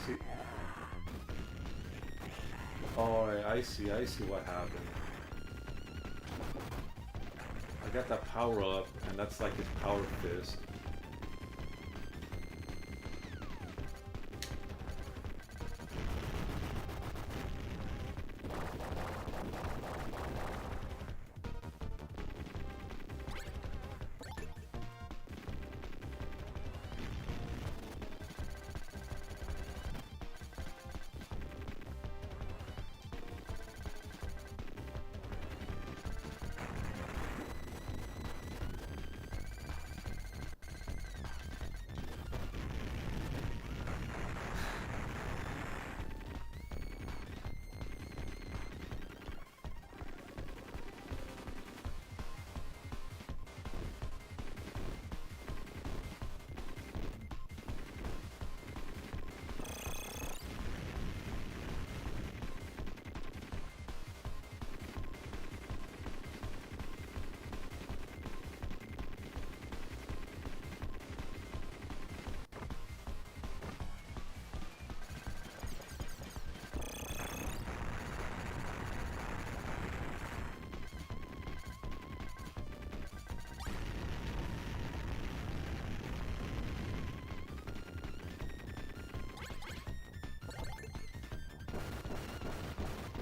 See? Oh, I see what happened. I got that power up, and that's like his power fist.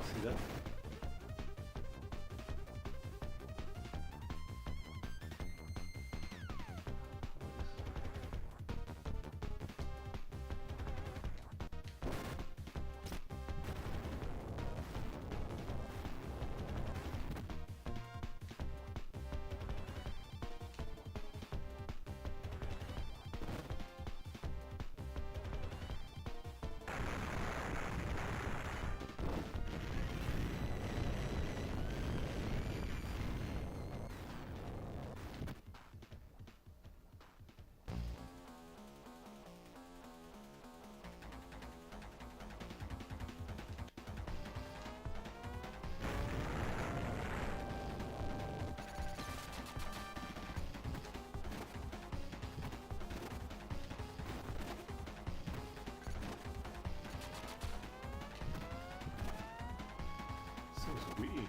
See that? Seems weak.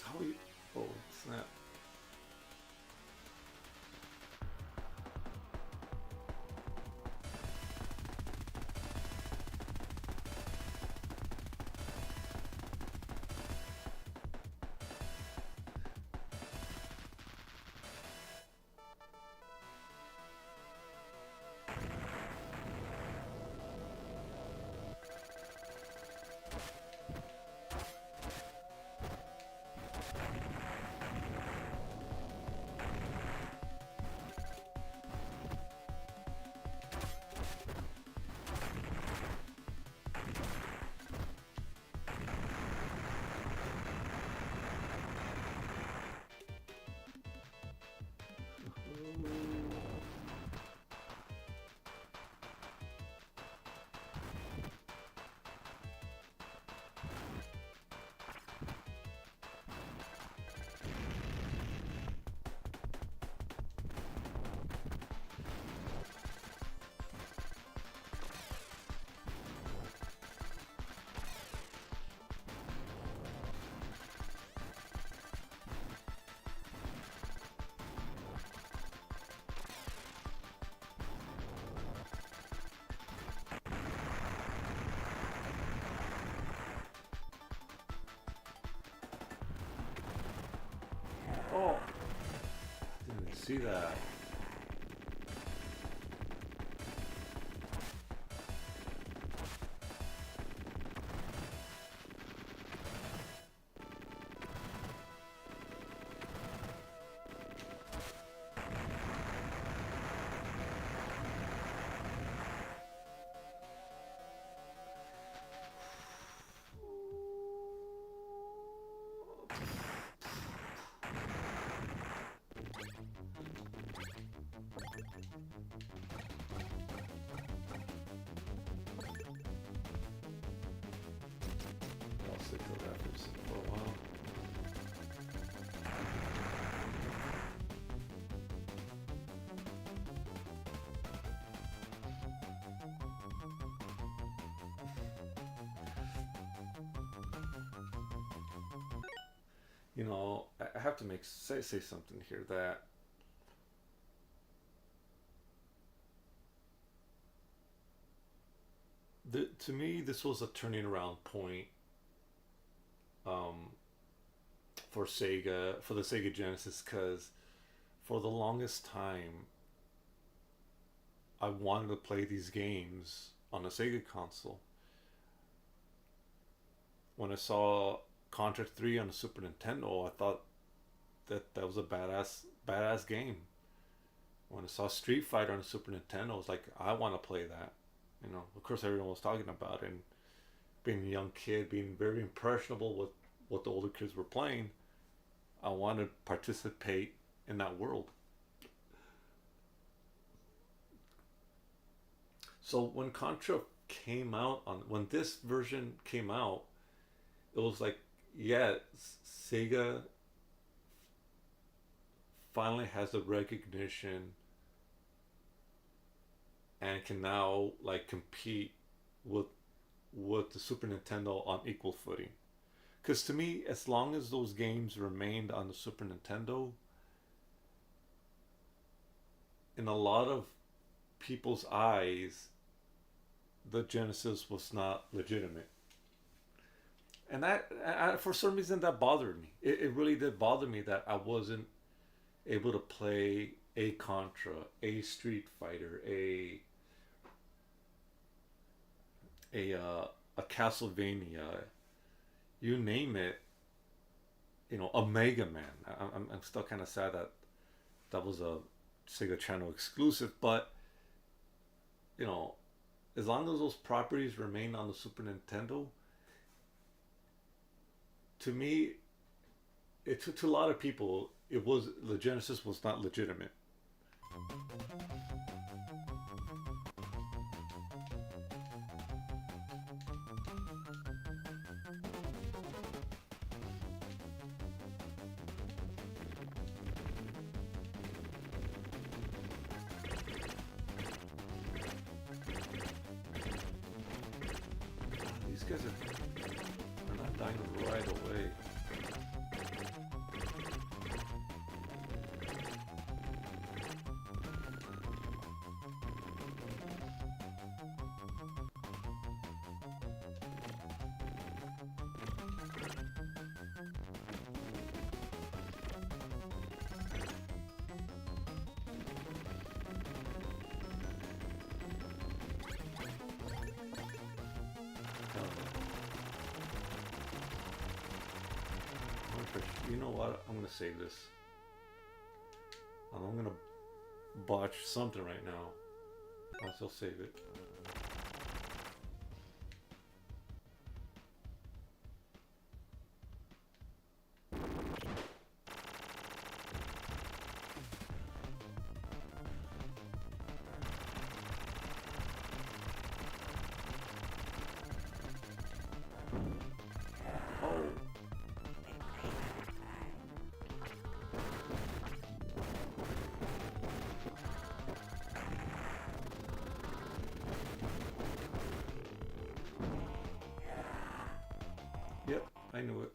How are you? Oh, snap. Oh, didn't see that. I'll stick to that for a while. You know, I have to say something here that to me this was a turning around point um, for the Sega Genesis, because for the longest time I wanted to play these games on a Sega console. When I saw Contra 3 on the Super Nintendo, I thought that was a badass game. When I saw Street Fighter on the Super Nintendo, I was like, I want to play that. You know, of course, everyone was talking about it. And being a young kid, being very impressionable with what the older kids were playing, I wanted to participate in that world. So when Contra came out when this version came out, it was like, yeah, Sega finally has the recognition and can now like compete with the Super Nintendo on equal footing. Because to me, as long as those games remained on the Super Nintendo, in a lot of people's eyes, the Genesis was not legitimate. And for some reason, that bothered me. It really did bother me that I wasn't able to play a Contra, a Street Fighter, a Castlevania, you name it. You know, a Mega Man. I'm still kind of sad that that was a Sega Channel exclusive, but you know, as long as those properties remain on the Super Nintendo, to me, to a lot of people, the Genesis was not legitimate. These guys are not dying right away. You know what? I'm gonna save this. I'm gonna botch something right now. I'll still save it. Oh. Yep, I knew it.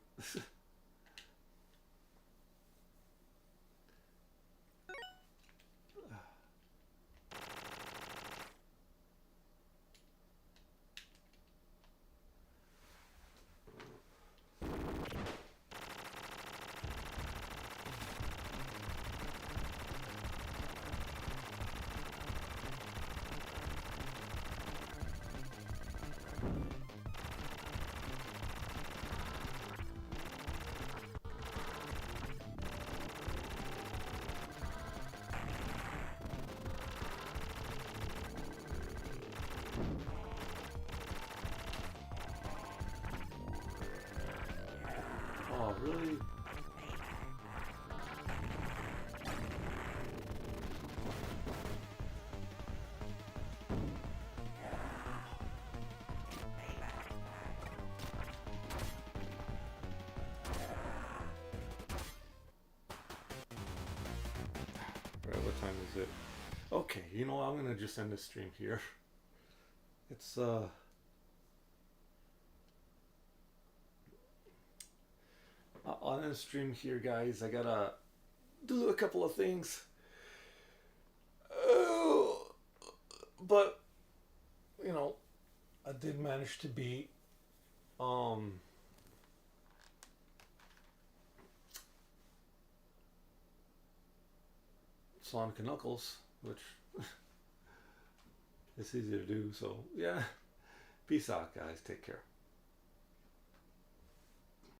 time is it? Okay, you know, I'm gonna just end the stream here. It's I'll end the stream here, guys. I gotta do a couple of things. Oh, but you know, I did manage to beat um Sonic and Knuckles, which is easy to do. So yeah, peace out, guys. Take care.